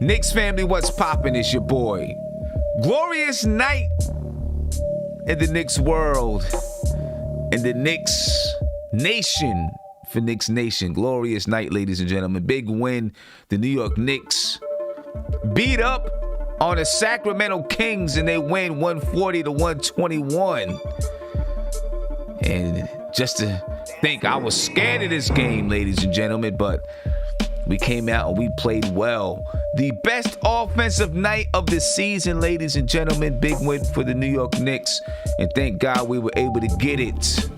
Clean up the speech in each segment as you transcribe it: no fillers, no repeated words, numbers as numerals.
Knicks family, what's poppin'? It's your boy. Glorious night in the Knicks world, in the Knicks nation, for Knicks Nation. Glorious night, ladies and gentlemen. Big win. The New York Knicks beat up on the Sacramento Kings, and they win 140-121. And just to think, I was scared of this game, ladies and gentlemen, but we came out and we played well. The best offensive night of the season, ladies and gentlemen. Big win for the New York Knicks, and thank God we were able to get it.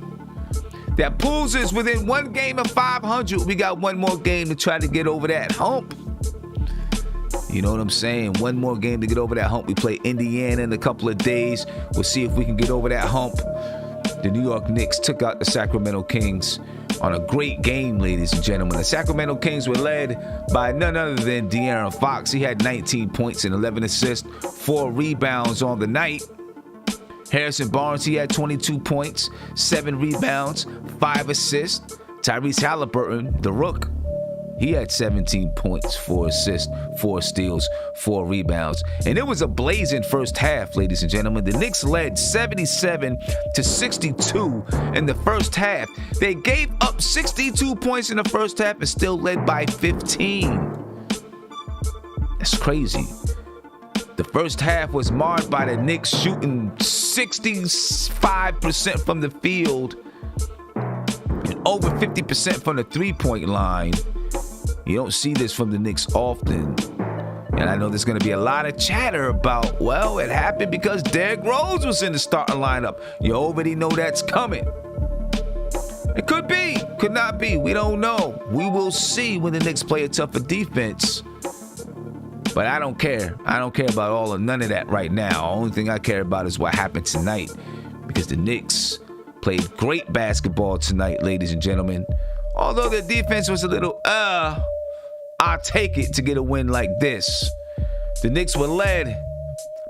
That pulls us within one game of 500. We got one more game to try to get over that hump. You know what I'm saying? One more game to get over that hump. We play Indiana in a couple of days. We'll see if we can get over that hump. The New York Knicks took out the Sacramento Kings on a great game, ladies and gentlemen. The Sacramento Kings were led by none other than De'Aaron Fox. He had 19 points and 11 assists, 4 rebounds on the night. Harrison Barnes, he had 22 points, 7 rebounds, 5 assists. Tyrese Halliburton, the rook, he had 17 points, 4 assists, 4 steals, 4 rebounds. And it was a blazing first half, ladies and gentlemen. The Knicks led 77-62 in the first half. They gave up 62 points in the first half and still led by 15. That's crazy. The first half was marred by the Knicks shooting 65% from the field and over 50% from the three-point line. You don't see this from the Knicks often. And I know there's going to be a lot of chatter about, well, it happened because Derrick Rose was in the starting lineup. You already know that's coming. It could be, could not be. We don't know. We will see when the Knicks play a tougher defense. But I don't care. I don't care about none of that right now. The only thing I care about is what happened tonight, because the Knicks played great basketball tonight, ladies and gentlemen. Although the defense was a little, I'll take it to get a win like this. The Knicks were led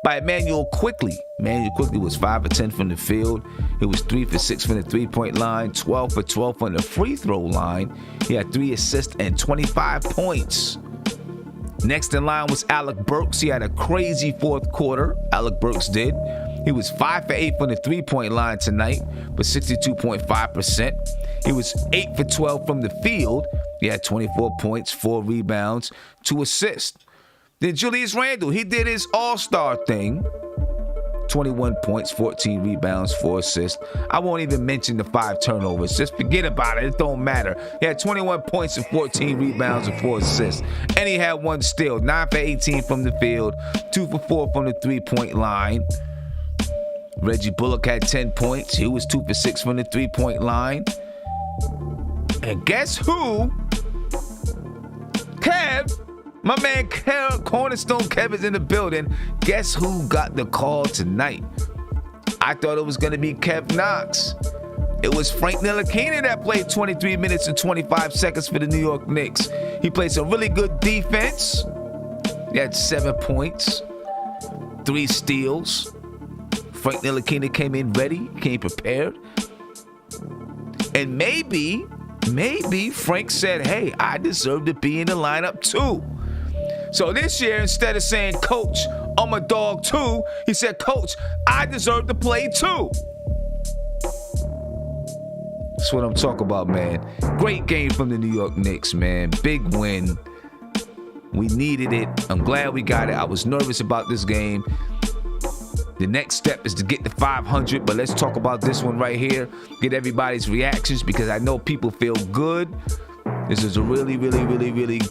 by Emmanuel Quickley. Emmanuel Quickley was 5 for 10 from the field. He was 3 for 6 from the three-point line, 12 for 12 from the free throw line. He had 3 assists and 25 points. Next in line was Alec Burks. He had a crazy fourth quarter. Alec Burks did. He was 5 for 8 from the three-point line tonight, with 62.5%. He was 8 for 12 from the field. He had 24 points, 4 rebounds, 2 assists. Then Julius Randle, he did his all-star thing. 21 points, 14 rebounds, 4 assists. I won't even mention the 5 turnovers. Just forget about it. It don't matter. He had 21 points and 14 rebounds and 4 assists. And he had 1 steal. 9 for 18 from the field. 2 for 4 from the three-point line. Reggie Bullock had 10 points. He was 2 for 6 from the three-point line. And guess who? Kev. My man Cornerstone Kev is in the building. Guess who got the call tonight? I thought it was going to be Kev Knox. It was Frank Ntilikina that played 23 minutes and 25 seconds for the New York Knicks. He played some really good defense. He had 7 points, 3 steals. Frank Ntilikina came in ready, came prepared. And maybe Frank said, hey, I deserve to be in the lineup too. So this year, instead of saying, Coach, I'm a dog too, he said, Coach, I deserve to play too. That's what I'm talking about, man. Great game from the New York Knicks, man. Big win. We needed it. I'm glad we got it. I was nervous about this game. The next step is to get to 500, but let's talk about this one right here. Get everybody's reactions, because I know people feel good. This is a really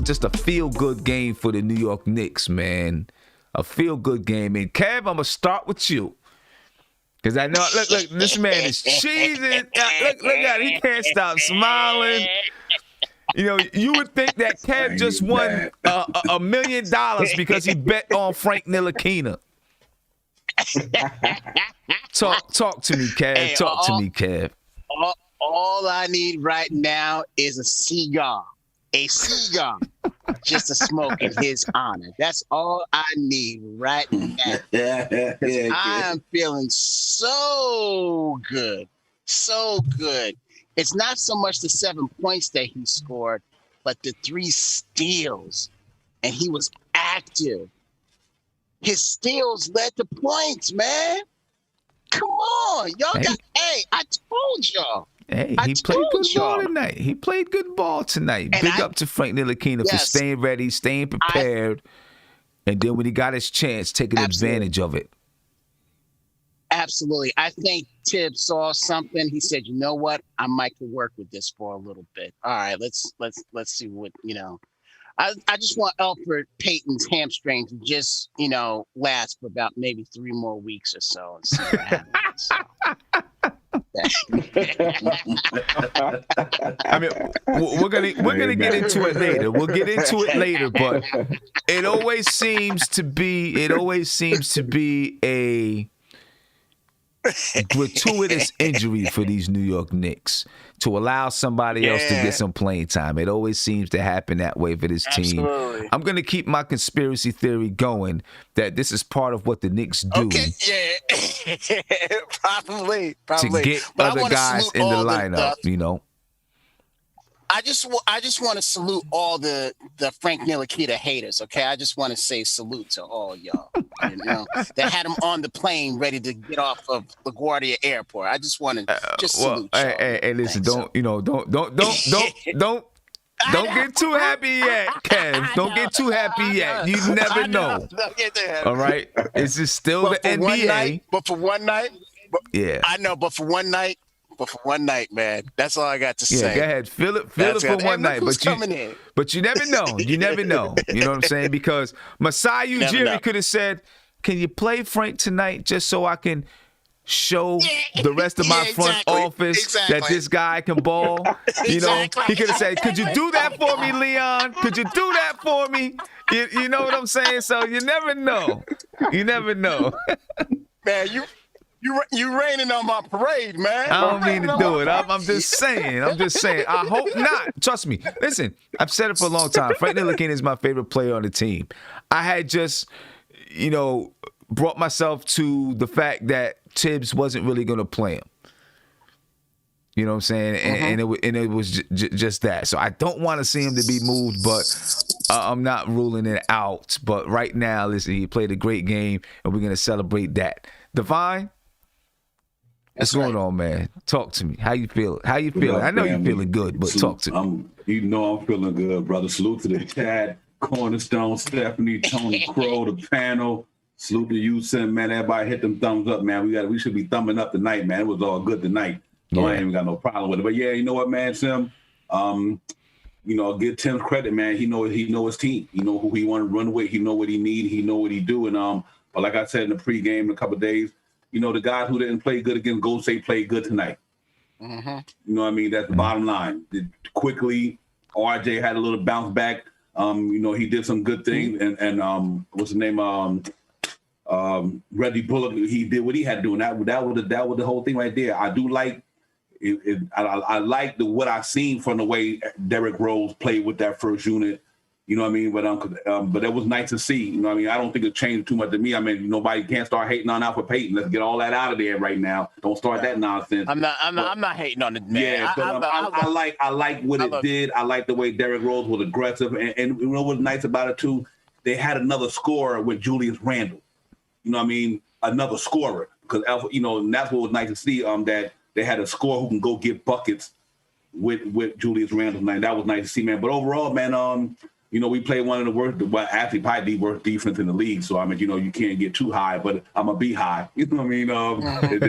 just a feel-good game for the New York Knicks, man. A feel-good game. And Kev, I'm going to start with you. Because I know, look, this man is cheesing. Look at it. He can't stop smiling. You know, you would think that Kev just won $1 million because he bet on Frank Ntilikina. Talk to me, Kev. Hey, talk to me, Kev. All I need right now is a cigar. A cigar. Just to smoke in his honor. That's all I need right now. I am feeling so good. So good. It's not so much the 7 points that he scored, but the 3 steals. and he was active. His steals led to points, man. Come on, y'all got. Hey, I told y'all. Hey, he played good ball tonight. He played good ball tonight. And Big up to Frank Ntilikina for staying ready, staying prepared, and then when he got his chance, taking advantage of it. Absolutely. I think Tibbs saw something. He said, "You know what? I might could work with this for a little bit. All right, let's see what, you know." I just want Elfrid Payton's hamstring to just, you know, last for about maybe 3 more weeks or so and see what happens. I mean, we're gonna get into it later. We'll get into it later, but it always seems to be a gratuitous injury for these New York Knicks to allow somebody else to get some playing time. It always seems to happen that way for this team. Absolutely. I'm going to keep my conspiracy theory going that this is part of what the Knicks do. Okay, yeah. Probably. To get other guys in the lineup, you know. I just want to salute all the Frank Ntilikina haters, okay? I just want to say salute to all y'all, you know, that had him on the plane ready to get off of LaGuardia Airport. I just want to salute y'all. Hey, listen, don't get too happy yet, Kev. Don't get too happy yet. You never know. All right? It's just still the NBA. But for one night, yeah. I know, but for one night, man. That's all I got to say. Yeah, go ahead. Feel it for one night. But you never know. You never know. You know what I'm saying? Because Masai Ujiri could have said, "Can you play Frank tonight just so I can show the rest of my front office that this guy can ball?" You know, he could have said, "Could you do that for me, Leon? Could you do that for me?" You know what I'm saying? So you never know. You never know. Man, You raining on my parade, man. I don't mean to do it. I'm just saying. I hope not. Trust me. Listen, I've said it for a long time. Frank Ntilikina is my favorite player on the team. I had just, you know, brought myself to the fact that Tibbs wasn't really going to play him. You know what I'm saying? And it was just that. So I don't want to see him to be moved, but I'm not ruling it out. But right now, listen, he played a great game, and we're going to celebrate that. Divine? What's going on, man? Talk to me. How you feeling? I know you're feeling good, but talk to me. You know I'm feeling good, brother. Salute to the chat, Cornerstone, Stephanie, Tony Crow, the panel. Salute to you, Sim, man. Everybody hit them thumbs up, man. We should be thumbing up tonight, man. It was all good tonight. So I ain't even got no problem with it. But yeah, you know what, man, Sim? You know, give Tim's credit, man. He know his team. He know who he want to run with. He know what he need. He know what he do. And but like I said in the pregame in a couple of days, you know, the guy who didn't play good against Golden State played good tonight. You know what I mean? That's the bottom line. Quickly, RJ had a little bounce back. You know, he did some good things. And what's his name? Reggie Bullock, he did what he had to do. And that was the whole thing right there. I do like it. I like what I seen from the way Derrick Rose played with that first unit. You know what I mean? But it was nice to see. You know what I mean? I don't think it changed too much to me. I mean, nobody can't start hating on Alfred Payton. Let's get all that out of there right now. Don't start that nonsense. I'm not hating on it, man. Yeah, but I like what it did. I like the way Derrick Rose was aggressive. And you know what's nice about it too? They had another scorer with Julius Randle. You know what I mean? Another scorer. Because you know, and that's what was nice to see. That they had a scorer who can go get buckets with Julius Randle tonight. That was nice to see, man. But overall, man, you know, we played one of the worst, well, actually probably the worst defense in the league. So, I mean, you know, you can't get too high, but I'm going to be high. You know what I mean?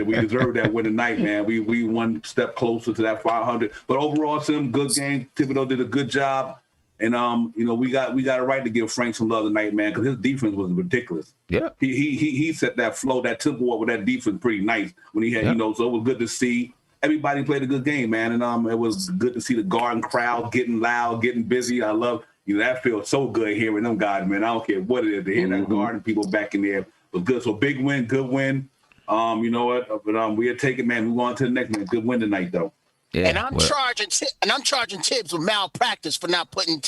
We deserve that win tonight, man. We one step closer to that 500. But overall, some good game. Thibodeau did a good job. And, you know, we got a right to give Frank some love tonight, man, because his defense was ridiculous. Yeah. He set that flow, that tempo up with that defense pretty nice when he had, you know, so it was good to see. Everybody played a good game, man. And it was good to see the Garden crowd getting loud, getting busy. I love you know, that feels so good hearing them guys, man. I don't care what it is to hear that Garden people back in there was good. So big win, good win. You know what? But we'll take it, man. Move on to the next man. Good win tonight, though. Yeah, and I'm charging Tibbs with malpractice for not putting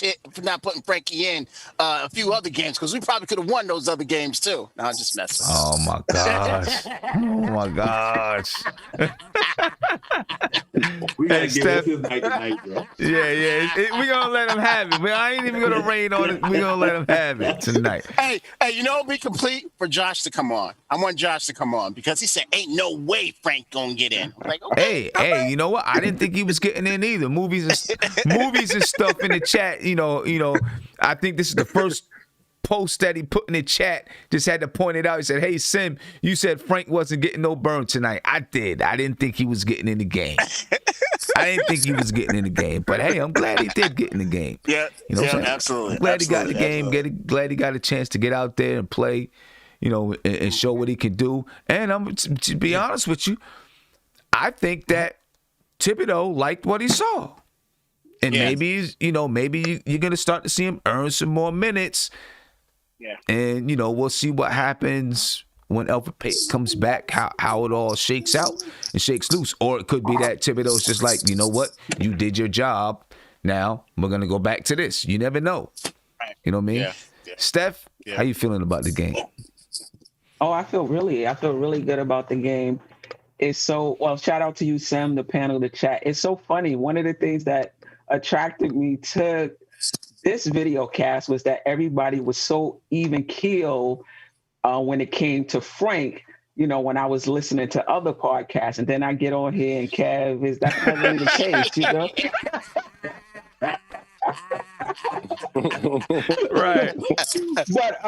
Frankie in a few other games, because we probably could have won those other games too. No, I'm just messing. Oh my gosh! Oh my gosh! We gotta Hey, get Steph. this night tonight, bro. Yeah. We gonna let him have it. I ain't even gonna rain on it. We gonna let him have it tonight. Hey, you know, it'd be complete for Josh to come on. I want Josh to come on because he said, "Ain't no way Frank gonna get in." I'm like, okay, Hey, you know what? I didn't think he was getting in either. Movies and stuff in the chat. You know. I think this is the first post that he put in the chat. Just had to point it out. He said, "Hey Sim, you said Frank wasn't getting no burn tonight." I did. I didn't think he was getting in the game. I didn't think he was getting in the game. But hey, I'm glad he did get in the game. Yeah, you know what I'm saying? Absolutely. I'm glad he got in the game. Glad he got a chance to get out there and play. You know, and show what he can do. And I'm to be honest with you, I think that Thibodeau liked what he saw. And maybe you're going to start to see him earn some more minutes. Yeah. And, we'll see what happens when Elfrid Payton comes back, how it all shakes out and shakes loose. Or it could be that Thibodeau's just like, you know what? You did your job. Now we're going to go back to this. You never know. You know what I mean? Yeah. Steph, how you feeling about the game? Oh, I feel really good about the game. It's shout out to you, Sam, the panel, the chat. It's so funny. One of the things that attracted me to this video cast was that everybody was so even keel when it came to Frank, when I was listening to other podcasts. And then I get on here and Kev, that's not really the case, Right. But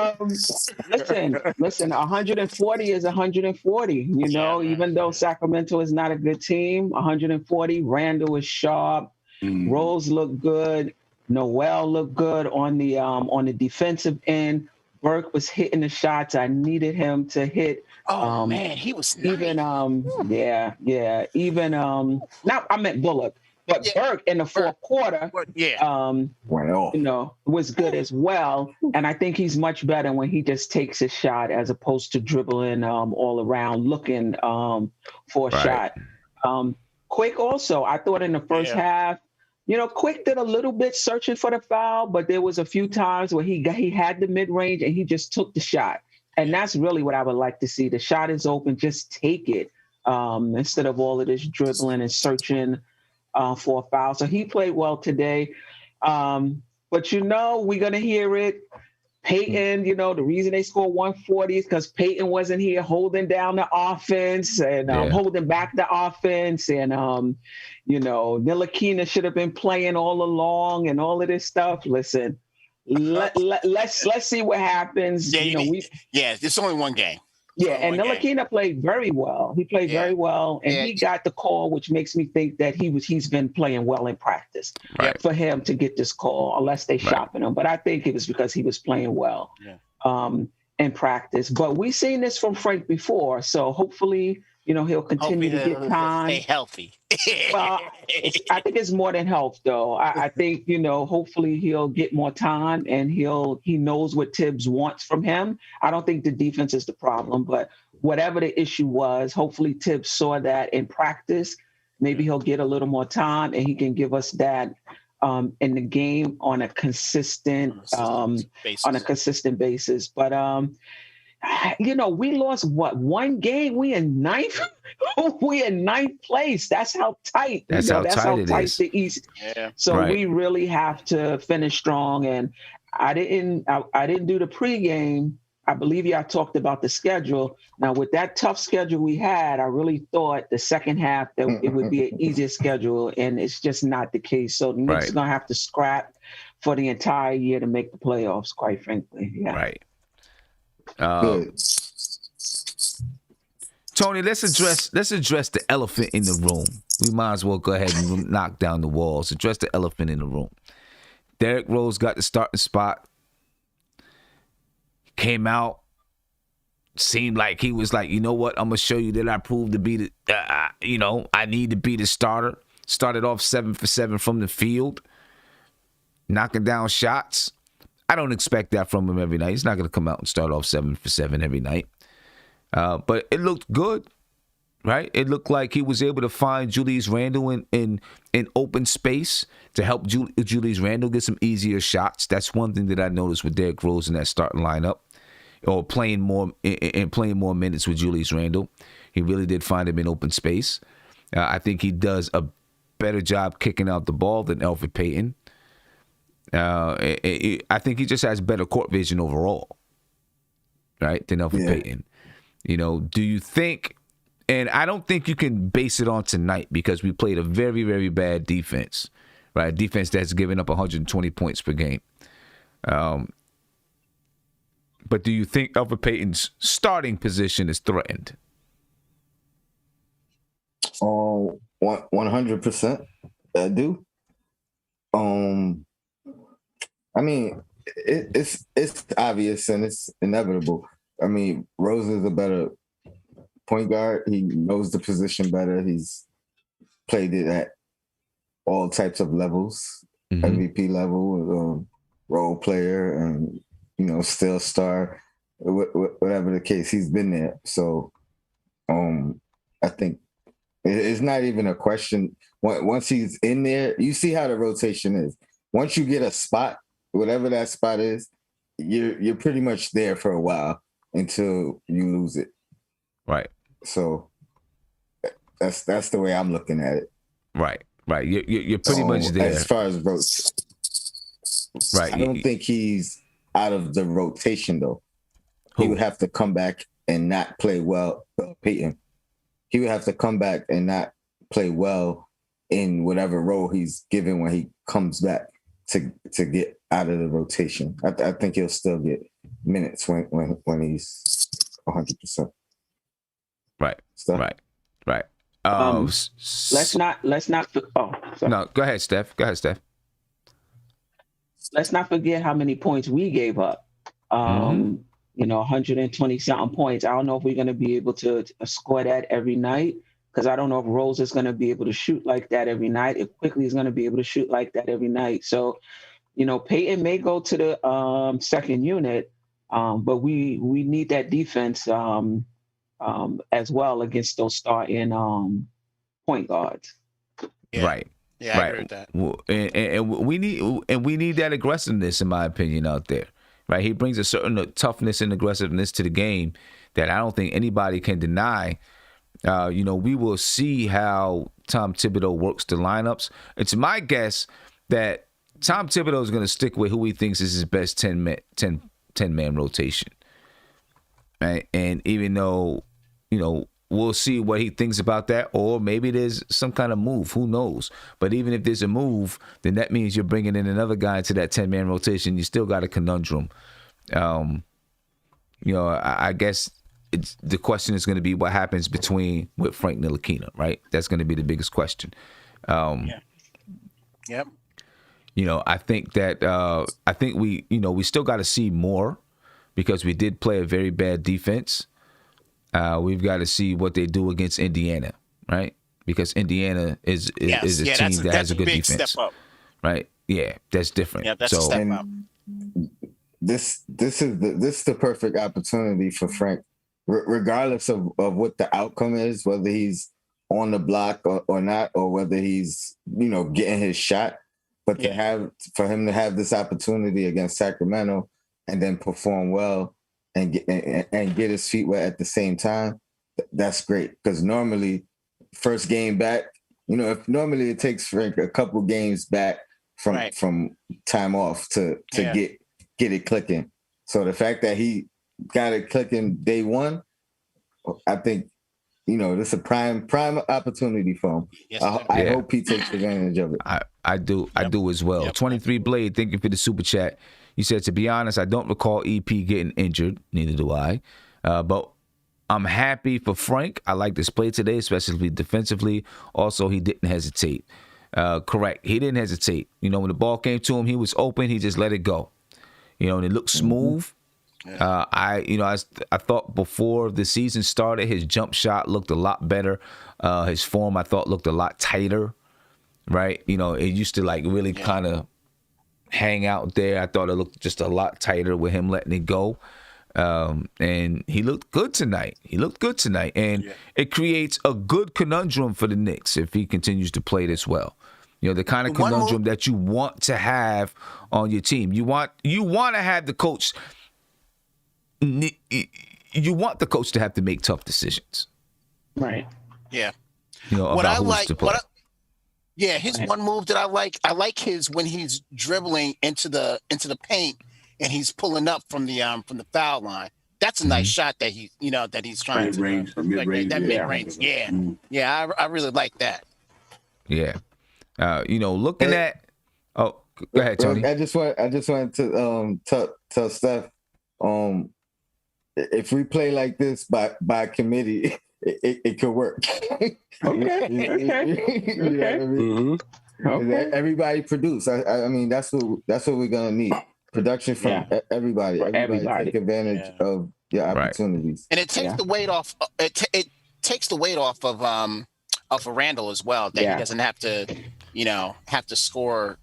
listen, 140 is 140, even though Sacramento is not a good team, 140, Randall is sharp, Rose looked good, Noel looked good on the defensive end. Burke was hitting the shots I needed him to hit. Oh man, he was nice. Even not I meant Bullock. But Burke in the fourth quarter, was good as well. And I think he's much better when he just takes a shot as opposed to dribbling all around looking for a shot. Quick also, I thought in the first half, Quick did a little bit searching for the foul, but there was a few times where he had the mid-range and he just took the shot. And that's really what I would like to see. The shot is open, just take it instead of all of this dribbling and searching for a foul. So he played well today. But we're going to hear it. Payton, the reason they scored 140 is because Payton wasn't here holding down the offense and holding back the offense. And, Ntilikina should have been playing all along and all of this stuff. Listen, let's see what happens. It's only one game. Yeah, and Ntilikina played very well. He played very well, and he got the call, which makes me think that he's been playing well in practice for him to get this call, unless they shopping him. But I think it was because he was playing well in practice. But we've seen this from Frank before, so hopefully, he'll continue to get time. Stay healthy. Well, I think it's more than health, though. I think, hopefully he'll get more time and he knows what Tibbs wants from him. I don't think the defense is the problem, but whatever the issue was, hopefully Tibbs saw that in practice. Maybe he'll get a little more time and he can give us that in the game on a consistent basis. But we lost one game. We in ninth. We in ninth place. That's how tight. That's how tight the East. Yeah. So we really have to finish strong. And I didn't do the pregame. I believe y'all talked about the schedule. Now with that tough schedule we had, I really thought the second half that it would be an easier schedule, and it's just not the case. So the Knicks are gonna have to scrap for the entire year to make the playoffs. Quite frankly, Right. Tony, let's address the elephant in the room. We might as well go ahead and knock down the walls. Address the elephant in the room. Derrick Rose got the starting spot. Came out. Seemed like he was like, you know what? I'm gonna show you that I proved to be I need to be the starter. Started off 7 for 7 from the field, knocking down shots. I don't expect that from him every night. He's not going to come out and start off 7 for 7 every night. But it looked good. right? It looked like he was able to find Julius Randle in open space to help Julius Randle get some easier shots. That's one thing that I noticed with Derrick Rose in that starting lineup, or playing more minutes with Julius Randle. He really did find him in open space. I think he does a better job kicking out the ball than Elfrid Payton. I think he just has better court vision overall, right, than Elfrid Payton. Do you think? And I don't think you can base it on tonight because we played a very, very bad defense, right? A defense that's given up 120 points per game. But do you think Elfrid Payton's starting position is threatened? 100%. I do. I mean, it's obvious and it's inevitable. I mean, Rose is a better point guard. He knows the position better. He's played it at all types of levels, MVP level, role player, and still star, whatever the case. He's been there. So, I think it's not even a question. Once he's in there, you see how the rotation is. Once you get a spot, whatever that spot is, you're pretty much there for a while until you lose it. Right. So that's the way I'm looking at it. Right. You're pretty much there. As far as rotation. Right. I don't think he's out of the rotation though. He would have to come back and not play well. Peyton. He would have to come back and not play well in whatever role he's given when he comes back to get out of the rotation. I think he'll still get minutes when he's 100%. Right. So, right. Let's not. Sorry. No, go ahead, Steph. Let's not forget how many points we gave up. 120 something points. I don't know if we're going to be able to score that every night, because I don't know if Rose is going to be able to shoot like that every night. If Quickly is going to be able to shoot like that every night. So, Peyton may go to the second unit, but we need that defense as well against those starting point guards. Yeah. Right. Yeah, I agree with that. And we need that aggressiveness, in my opinion, out there. Right, he brings a certain toughness and aggressiveness to the game that I don't think anybody can deny. We will see how Tom Thibodeau works the lineups. It's my guess that Tom Thibodeau is going to stick with who he thinks is his best 10-man rotation. Right, and even though we'll see what he thinks about that, or maybe there's some kind of move. Who knows? But even if there's a move, then that means you're bringing in another guy into that 10-man rotation. You still got a conundrum. I guess the question is going to be what happens with Frank Ntilikina, right? That's going to be the biggest question. Yep. I think that we still got to see more, because we did play a very bad defense. We've got to see what they do against Indiana, right? Because Indiana is a team that has a good defense. Step up. Right? Yeah, that's different. Yeah, that's a step up. This is the perfect opportunity for Frank, regardless of what the outcome is, whether he's on the block or not, or whether he's getting his shot. But for him to have this opportunity against Sacramento and then perform well and get his feet wet at the same time, that's great. Because normally, first game back, if normally it takes Frank a couple games back from time off to get it clicking. So the fact that he got it clicking day one, I think this is a prime opportunity for him. Yes, I hope he takes advantage of it. I do as well. Yep. 23 Blade, thank you for the super chat. You said, to be honest, I don't recall EP getting injured. Neither do I. But I'm happy for Frank. I like this play today, especially defensively. Also, he didn't hesitate. Correct. He didn't hesitate. When the ball came to him, he was open. He just let it go. And it looked smooth. Yeah. I thought before the season started, his jump shot looked a lot better. His form, I thought, looked a lot tighter. Right? It used to really kind of hang out there. I thought it looked just a lot tighter with him letting it go. And he looked good tonight. And it creates a good conundrum for the Knicks if he continues to play this well. You know, the kind of conundrum that you want to have on your team. You want to have the coach. You want the coach to have to make tough decisions. Right. Yeah. You know, What I about who's like, to play. his one move that I like his when he's dribbling into the paint and he's pulling up from the foul line. That's a nice shot that he's trying to mid-range, mid-range. Yeah. Yeah, I really like that. Yeah. Looking at. Oh, go ahead, Tony. I just wanted to tell Steph, if we play like this by committee, it could work. Okay. You know what I mean? Okay. Everybody produce. I mean, that's what we're gonna need. Production from everybody. Everybody take advantage of your opportunities. And it takes the weight off. It takes the weight off of Randall as well. That he doesn't have to score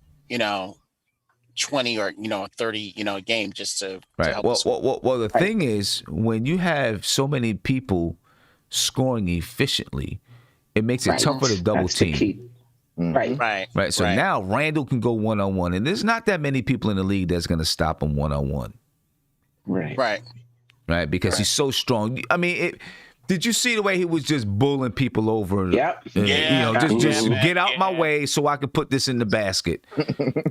20 or 30 a game just to help us. Well, the thing is, when you have so many people scoring efficiently, it makes it tougher to double team. Right. So now Randall can go one-on-one, and there's not that many people in the league that's going to stop him one-on-one. Right. Because he's so strong. I mean, did you see the way he was just bullying people over? Yep. Just get out my way so I can put this in the basket.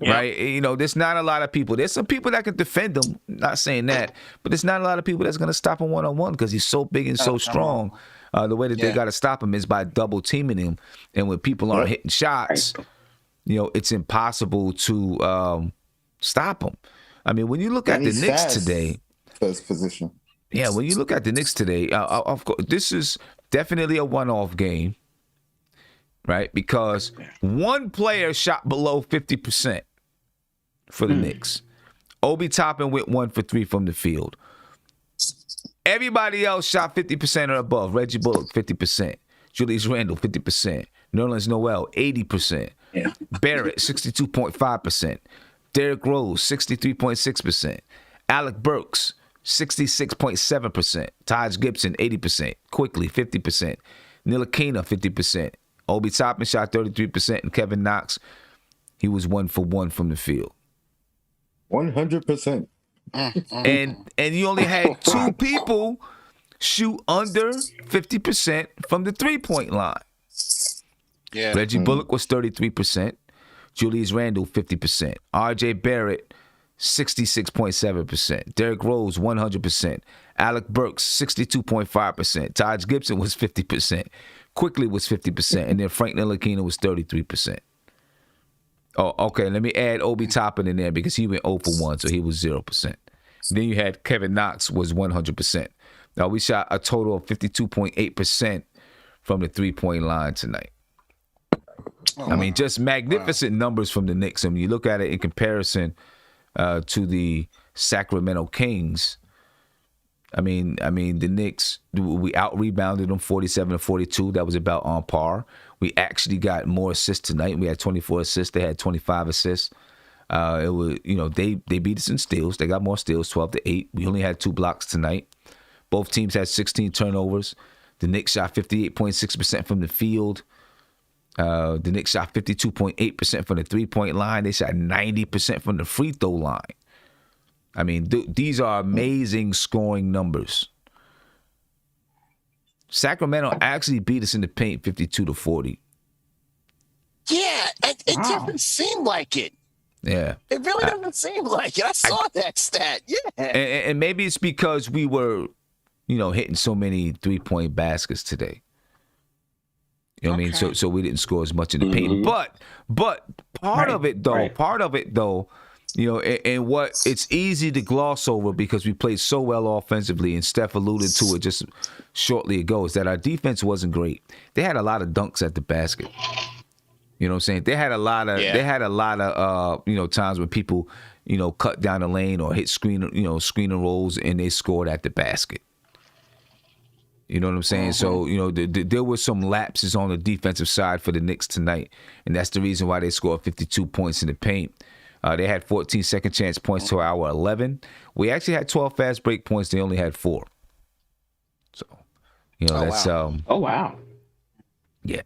Right? There's not a lot of people. There's some people that can defend him. Not saying that, but there's not a lot of people that's going to stop him one-on-one because he's so big and so strong. The way that they got to stop him is by double teaming him. And when people aren't hitting shots, it's impossible to stop him. I mean, when you look at the Knicks today, first position. Yeah, when you look at the Knicks today, of course, this is definitely a one-off game, right? Because one player shot below 50% for the Knicks. Obi Toppin went 1 for 3 from the field. Everybody else shot 50% or above. Reggie Bullock, 50%. Julius Randle, 50%. Nerlens Noel, 80%. Yeah. Barrett, 62.5%. Derrick Rose, 63.6%. Alec Burks, 66.7%. Taj Gibson, 80%. Quickly, 50%. Ntilikina, 50%. Obi Toppin shot 33%. And Kevin Knox, he was 1 for 1 from the field. 100%. And you only had 2 people shoot under 50% from the 3-point line. Yeah. Reggie Bullock was 33%. Julius Randle, 50%. R.J. Barrett, 66.7%. Derrick Rose, 100%. Alec Burks, 62.5%. Taj Gibson was 50%. Quickly was 50%. And then Frank Ntilikina was 33%. Oh, okay. Let me add Obi Toppin in there because he went 0 for 1, so he was 0%. Then you had Kevin Knox was 100%. Now we shot a total of 52.8% from the 3-point line tonight. I mean, just magnificent numbers from the Knicks. And when you look at it in comparison to the Sacramento Kings, I mean, the Knicks, we out-rebounded them 47-42. That was about on par. We actually got more assists tonight. We had 24 assists. They had 25 assists. It was, they beat us in steals. They got more steals, 12-8. We only had 2 blocks tonight. Both teams had 16 turnovers. The Knicks shot 58.6% from the field. The Knicks shot 52.8% from the 3-point line. They shot 90% from the free throw line. I mean, these are amazing scoring numbers. Sacramento actually beat us in the paint 52-40. Yeah, it doesn't seem like it. Yeah. It really doesn't seem like it. I saw that stat. Yeah. And maybe it's because we were, hitting so many 3-point baskets today. You know what I mean? So we didn't score as much in the paint. But part of it though, and what it's easy to gloss over because we played so well offensively, and Steph alluded to it just shortly ago, is that our defense wasn't great. They had a lot of dunks at the basket. You know what I'm saying? They had a lot of times when people, cut down the lane or hit screen and rolls and they scored at the basket. You know what I'm saying? So, there were some lapses on the defensive side for the Knicks tonight, and that's the reason why they scored 52 points in the paint. They had 14 second chance points to our 11. We actually had 12 fast break points. They only had 4. So, that's wow. Oh wow. Yeah.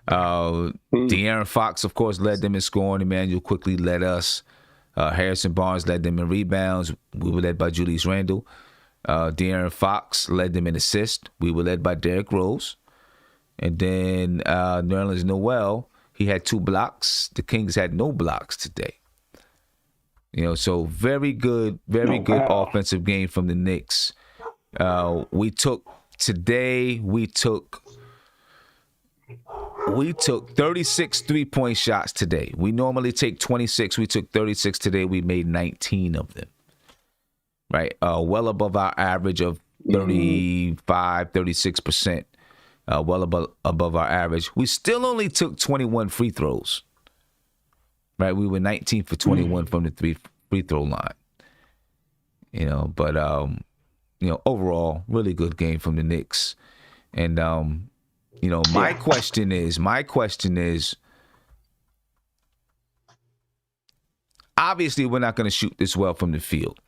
De'Aaron Fox, of course, led them in scoring. Emmanuel quickly led us. Harrison Barnes led them in rebounds. We were led by Julius Randle. De'Aaron Fox led them in assists. We were led by Derrick Rose. And then Nerlens Noel, he had 2 blocks. The Kings had no blocks today. So very good offensive game from the Knicks. We took 36 3-point shots today. We normally take 26. We took 36 today. We made 19 of them. Right? Well above our average of 35, 36%. Well above our average. We still only took 21 free throws. Right? We were 19 for 21 from the free throw line. But overall, really good game from the Knicks. And my question is, obviously we're not going to shoot this well from the field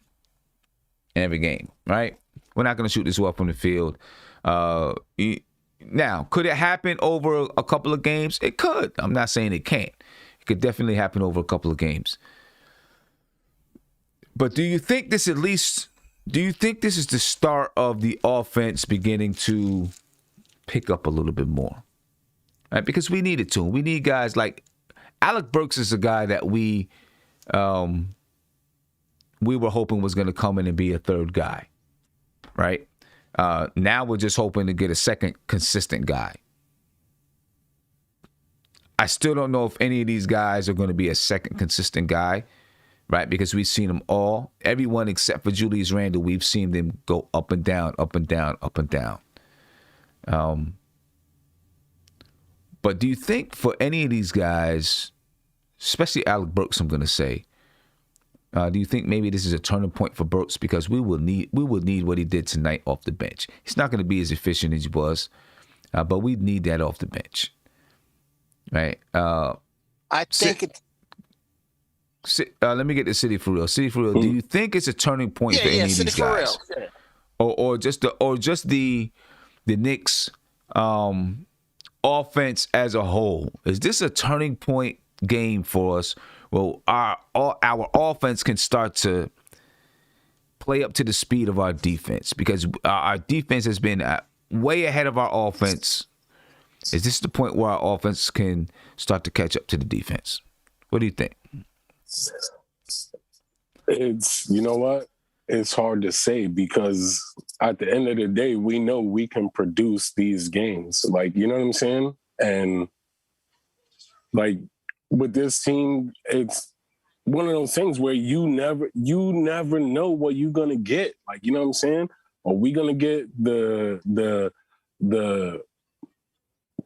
in every game, right? We're not going to shoot this well from the field. Now, could it happen over a couple of games? It could. I'm not saying it can't. It could definitely happen over a couple of games. But do you think this is the start of the offense beginning to pick up a little bit more? Right? Because we need it to. We need guys like Alec Burks is a guy that we were hoping was going to come in and be a third guy, right? Now we're just hoping to get a second consistent guy. I still don't know if any of these guys are going to be a second consistent guy, right? Because we've seen them all. Everyone except for Julius Randle, we've seen them go up and down, up and down, up and down. But do you think for any of these guys, especially Alec Burks, I'm going to say, do you think maybe this is a turning point for Burks? Because we will need what he did tonight off the bench. He's not going to be as efficient as he was, but we need that off the bench, right? I think let me get to City for real. City for real. Do you think it's a turning point for any of these guys, or just the Knicks offense as a whole? Is this a turning point game for us? Well, our offense can start to play up to the speed of our defense, because our defense has been way ahead of our offense. Is this the point where our offense can start to catch up to the defense? What do you think? It's, you know what? It's hard to say, because at the end of the day, we know we can produce these games. Like, you know what I'm saying? And like with this team, it's one of those things where you never know what you're gonna get. Like, you know what I'm saying? Are we gonna get the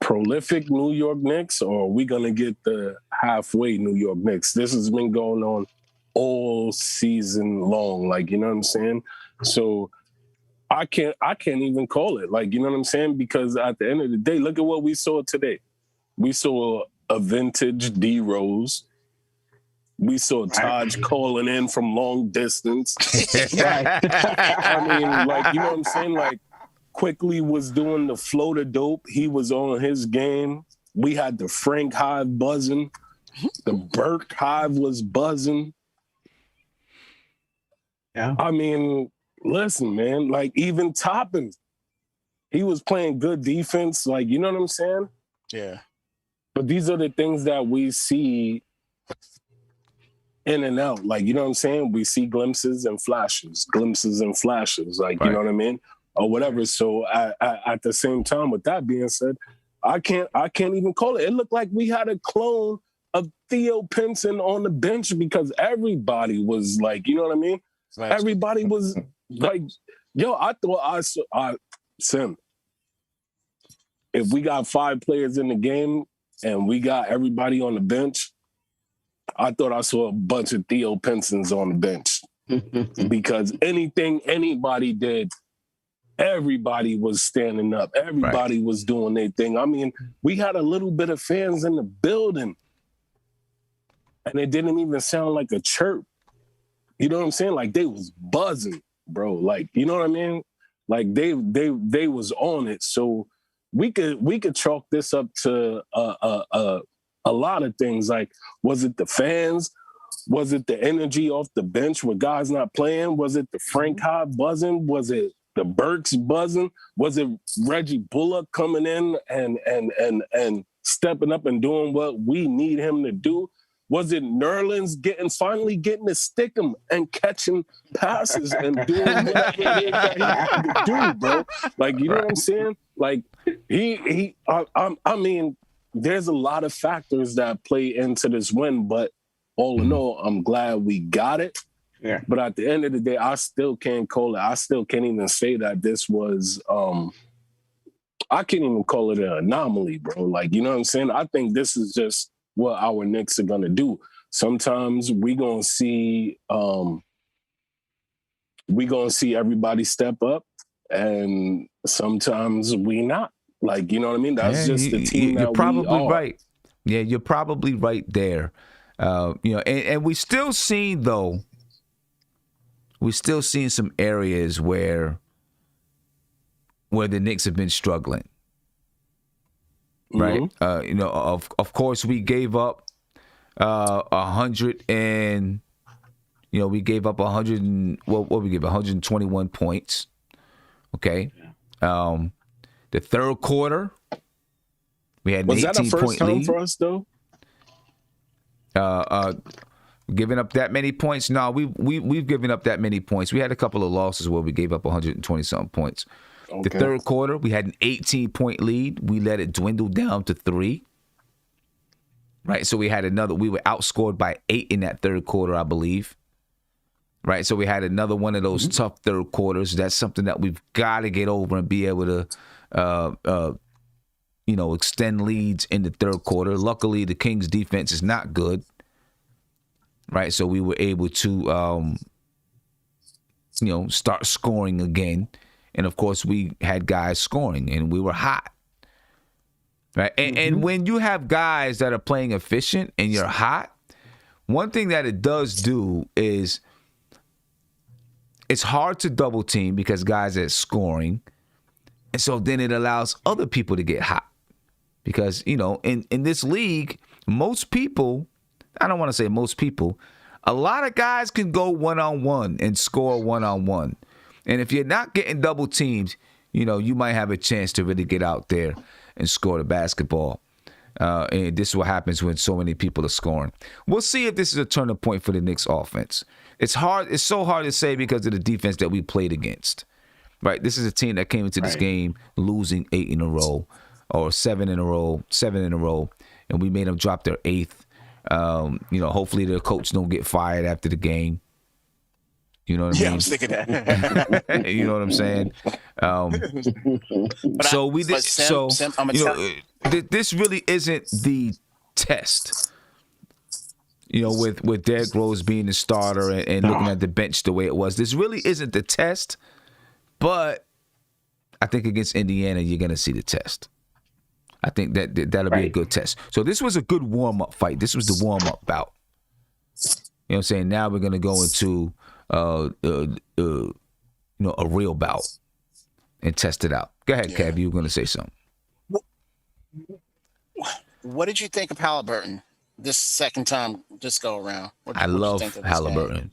prolific New York Knicks, or are we gonna get the halfway New York Knicks? This has been going on all season long. Like, you know what I'm saying? So I can't even call it. Like, you know what I'm saying? Because at the end of the day, look at what we saw today. We saw a vintage D Rose. We saw Taj calling in from long distance. I mean, like, you know what I'm saying? Like, Quickly was doing the floater dope. He was on his game. We had the Frank Hive buzzing. The Burke Hive was buzzing. Yeah. I mean, listen, man, like even Toppin, he was playing good defense. Like, you know what I'm saying? Yeah. But these are the things that we see in and out. Like, you know what I'm saying? We see glimpses and flashes. Like, you know what I mean? Or whatever. So at the same time, with that being said, I can't even call it. It looked like we had a clone of Theo Pinson on the bench, because everybody was like, you know what I mean? Nice. Everybody was like, yo, I thought Sim, if we got 5 players in the game and we got everybody on the bench, I thought I saw a bunch of Theo Pinsons on the bench. Because anything anybody did, everybody was standing up. Everybody was doing their thing. I mean, we had a little bit of fans in the building. and it didn't even sound like a chirp. You know what I'm saying? Like they was buzzing, bro. Like, you know what I mean? Like they was on it. So we could chalk this up to a lot of things. Like, was it the fans? Was it the energy off the bench with guys not playing? Was it the Frank High buzzing? Was it the Burks buzzing? Was it Reggie Bullock coming in and stepping up and doing what we need him to do? Was it Nerlens finally getting to stick him and catching passes and doing whatever it is that he had to do, bro? Like, you know what I'm saying? Like, I mean, there's a lot of factors that play into this win, but all in all, I'm glad we got it. Yeah. But at the end of the day, I still can't call it. I still can't even say that this was, I can't even call it an anomaly, bro. Like, you know what I'm saying? I think this is just what our Knicks are going to do. Sometimes we going to see everybody step up, and sometimes we not. Like, you know what I mean? That's just the team that you're probably we are. Right. Yeah, you're probably right there. You know, and we still seeing some areas where the Knicks have been struggling. Right. Mm-hmm. You know, of course we gave up 100 and we gave up 100 and what we gave 121 points. Okay. The third quarter we had an 18-point lead. For us though? Giving up that many points? No, we've given up that many points. We had a couple of losses where we gave up 120 something points. Okay. The third quarter, we had an 18-point lead. We let it dwindle down to 3. Right, so we were outscored by 8 in that third quarter, I believe. Right, so we had another one of those tough third quarters. That's something that we've got to get over and be able to, extend leads in the third quarter. Luckily, the Kings' defense is not good. Right, so we were able to, start scoring again. And, of course, we had guys scoring, and we were hot. Right, and when you have guys that are playing efficient and you're hot, one thing that it does do is it's hard to double team because guys are scoring. And so then it allows other people to get hot. Because, in this league, most people, I don't want to say most people, a lot of guys can go one-on-one and score one-on-one. And if you're not getting double teamed, you might have a chance to really get out there and score the basketball. And this is what happens when so many people are scoring. We'll see if this is a turning point for the Knicks offense. It's hard. It's so hard to say because of the defense that we played against. Right? This is a team that came into this game losing 8 in a row or 7 in a row, and we made them drop their 8th. Hopefully their coach don't get fired after the game. You know what I mean? Yeah, I was thinking that. You know what I'm saying? This really isn't the test. With Derrick Rose being the starter and looking at the bench the way it was. This really isn't the test, but I think against Indiana, you're going to see the test. I think that'll be a good test. So this was a good warm-up fight. This was the warm-up bout. You know what I'm saying? Now we're going to go into a real bout and test it out. Go ahead, Kev. You were going to say something. What did you think of Halliburton this second time, this go around? I love Halliburton.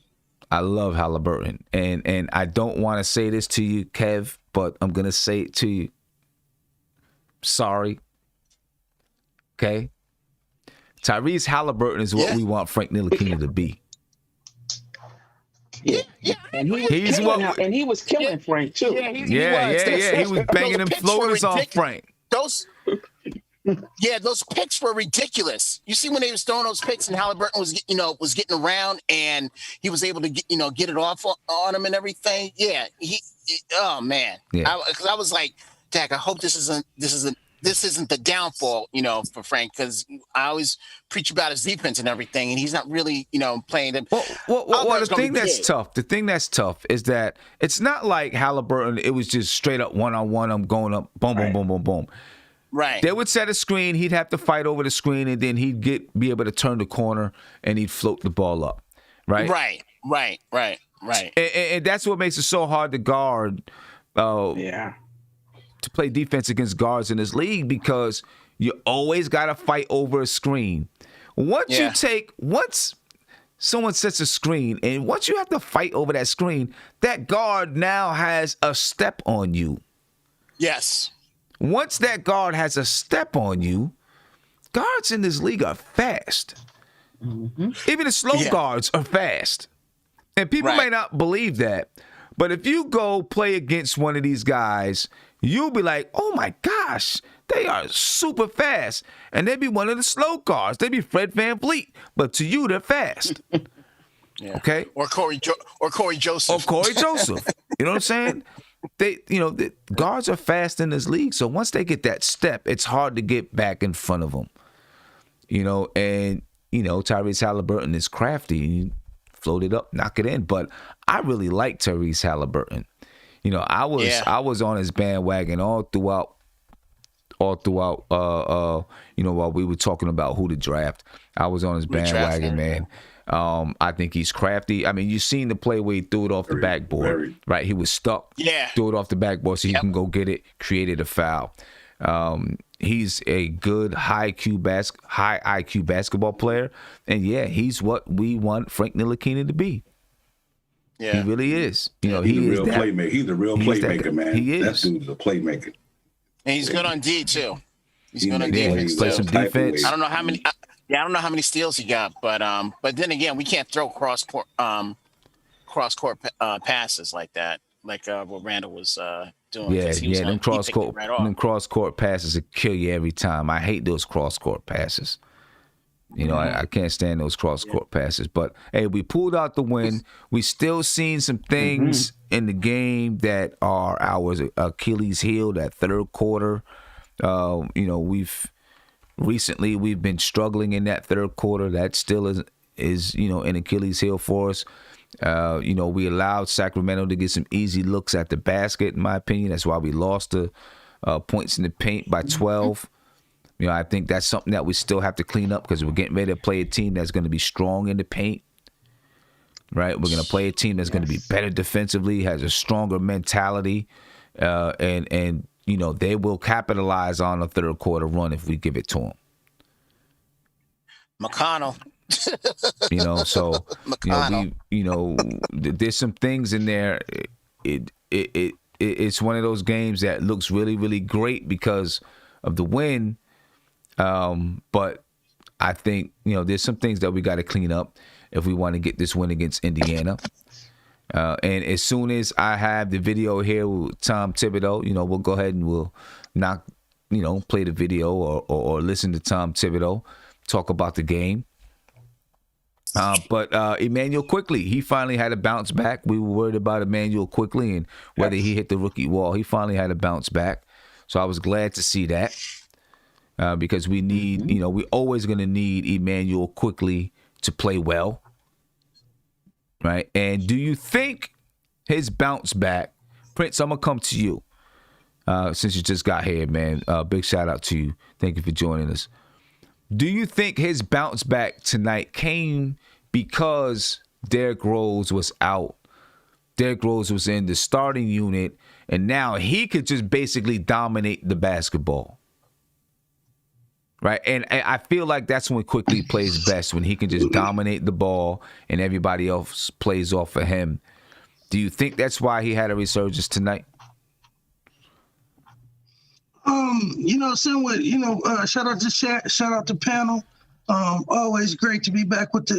I love Halliburton. And I don't want to say this to you, Kev, but I'm going to say it to you. Sorry. Okay? Tyrese Halliburton is what we want Frank Ntilikina to be. Yeah. And he was killing Frank too. He was banging them floaters off Frank. Those picks were ridiculous. You see when they was throwing those picks and Halliburton was getting around and he was able to get it off on him and everything. Yeah, oh man. Yeah. I was like, Dak, I hope this isn't the downfall, for Frank, because I always preach about his defense and everything, and he's not really, playing them. Well, the thing that's tough is that it's not like Halliburton. It was just straight up one-on-one. I'm going up, boom, boom, boom, boom, boom. Right. They would set a screen. He'd have to fight over the screen, and then he'd be able to turn the corner, and he'd float the ball up. Right. Right. And that's what makes it so hard to guard. To play defense against guards in this league, because you always got to fight over a screen. Once someone sets a screen, and once you have to fight over that screen, that guard now has a step on you. Yes. Once that guard has a step on you, guards in this league are fast. Mm-hmm. Even the slow guards are fast. And people may not believe that. But if you go play against one of these guys, you'll be like, oh my gosh, they are super fast. And they'd be one of the slow guards. They'd be Fred VanVleet. But to you, they're fast. Okay? Or Corey Joseph. You know what I'm saying? The guards are fast in this league. So once they get that step, it's hard to get back in front of them. And Tyrese Halliburton is crafty. Float it up, knock it in. But I really like Tyrese Halliburton. I was on his bandwagon all throughout. While we were talking about who to draft, I was on his bandwagon, man. I think he's crafty. I mean, you seen the play where he threw it off the backboard, right? He was stuck. Yeah. Threw it off the backboard so he can go get it. Created a foul. He's a good high IQ basketball player, and he's what we want Frank Ntilikina to be. Yeah, he really is. He's a real playmaker. He's a real playmaker, man. He is. That dude's a playmaker, and he's good on D too. He's good on defense. Play some defense. I don't know how many. I don't know how many steals he got, but then again, we can't throw cross court passes like that, like what Randall was doing. Them cross court passes will kill you every time. I hate those cross court passes. I can't stand those cross court passes. But hey, we pulled out the win. We still seen some things in the game that are our Achilles heel. That third quarter, we've been struggling in that third quarter. That still is an Achilles heel for us. We allowed Sacramento to get some easy looks at the basket, in my opinion. That's why we lost the points in the paint by 12. I think that's something that we still have to clean up, because we're getting ready to play a team that's going to be strong in the paint, right? We're going to play a team that's going to be better defensively, has a stronger mentality, and they will capitalize on a third quarter run if we give it to them. McConnell. There's some things in there. It's one of those games that looks really, really great because of the win. But I think, there's some things that we got to clean up if we want to get this win against Indiana. And as soon as I have the video here with Tom Thibodeau, we'll go ahead and we'll play the video or listen to Tom Thibodeau talk about the game. But Emmanuel Quickley, he finally had a bounce back. We were worried about Emmanuel Quickley and whether he hit the rookie wall. He finally had a bounce back. So I was glad to see that. Because we need, we're always going to need Emmanuel Quickley to play well, right? And do you think his bounce back, Prince, I'm going to come to you since you just got here, man. Big shout out to you. Thank you for joining us. Do you think his bounce back tonight came because Derrick Rose was out? Derrick Rose was in the starting unit, and now he could just basically dominate the basketball. Right, and I feel like that's when Quickley plays best, when he can just dominate the ball and everybody else plays off of him. Do you think that's why he had a resurgence tonight? Somewhat, shout out to panel. Always great to be back with the,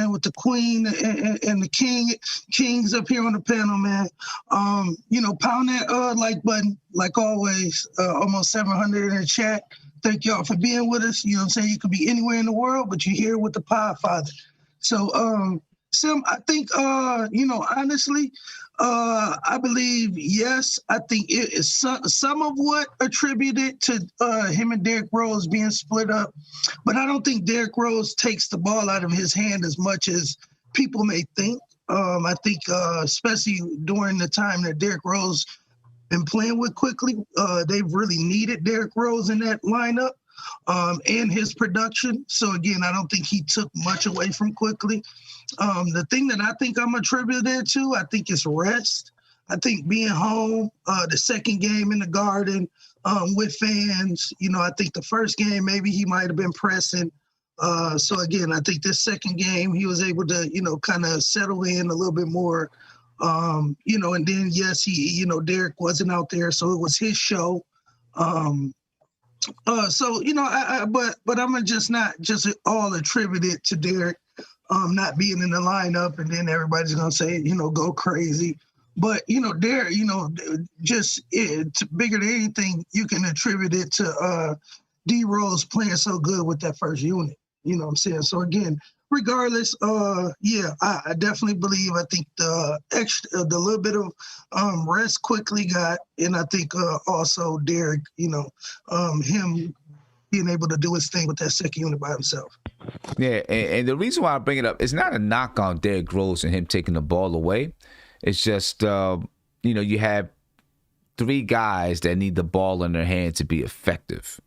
with the queen and the kings up here on the panel, man. Pound that like button, like always. Almost 700 in the chat. Thank y'all for being with us. You could be anywhere in the world, but you're here with the Podfather. So, Sim, I think, honestly, I believe, yes, I think it is some of what attributed to him and Derrick Rose being split up. But I don't think Derrick Rose takes the ball out of his hand as much as people may think. I think, especially during the time that Derrick Rose been playing with quickly. They've really needed Derrick Rose in that lineup and his production. So again, I don't think he took much away from quickly. The thing that I think I'm attributed to, I think is rest. I think being home, the second game in the Garden with fans, I think the first game, maybe he might have been pressing. So again, I think this second game, he was able to, kind of settle in a little bit more, and then, yes, Derrick wasn't out there, so it was his show. But I'm just not just all attributed to Derrick not being in the lineup, and then everybody's going to say, go crazy. But, Derrick, just bigger than anything, you can attribute it to D Rose playing so good with that first unit. You know what I'm saying? So, again, regardless, I definitely believe, I think the little bit of rest quickly got, and I think also Derrick, him being able to do his thing with that second unit by himself. Yeah, and the reason why I bring it up, it's not a knock on Derrick Rose and him taking the ball away. It's just, you have three guys that need the ball in their hand to be effective.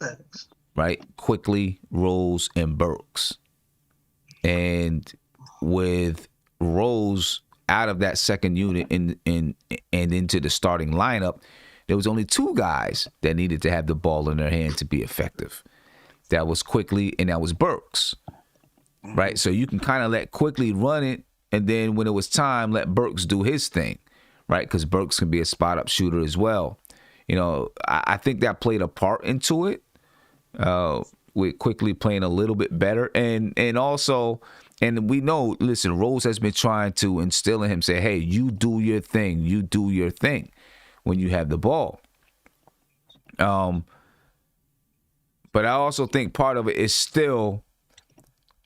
Thanks. Right? Quickly, Rose, and Burks. And with Rose out of that second unit and into the starting lineup, there was only two guys that needed to have the ball in their hand to be effective. That was Quickly and that was Burks. Right? So you can kind of let Quickly run it, and then when it was time, let Burks do his thing. Right? Because Burks can be a spot-up shooter as well. I think that played a part into it. With Quickly playing a little bit better, and also, and we know, listen, Rose has been trying to instill in him, say, hey, you do your thing when you have the ball. But I also think part of it is still,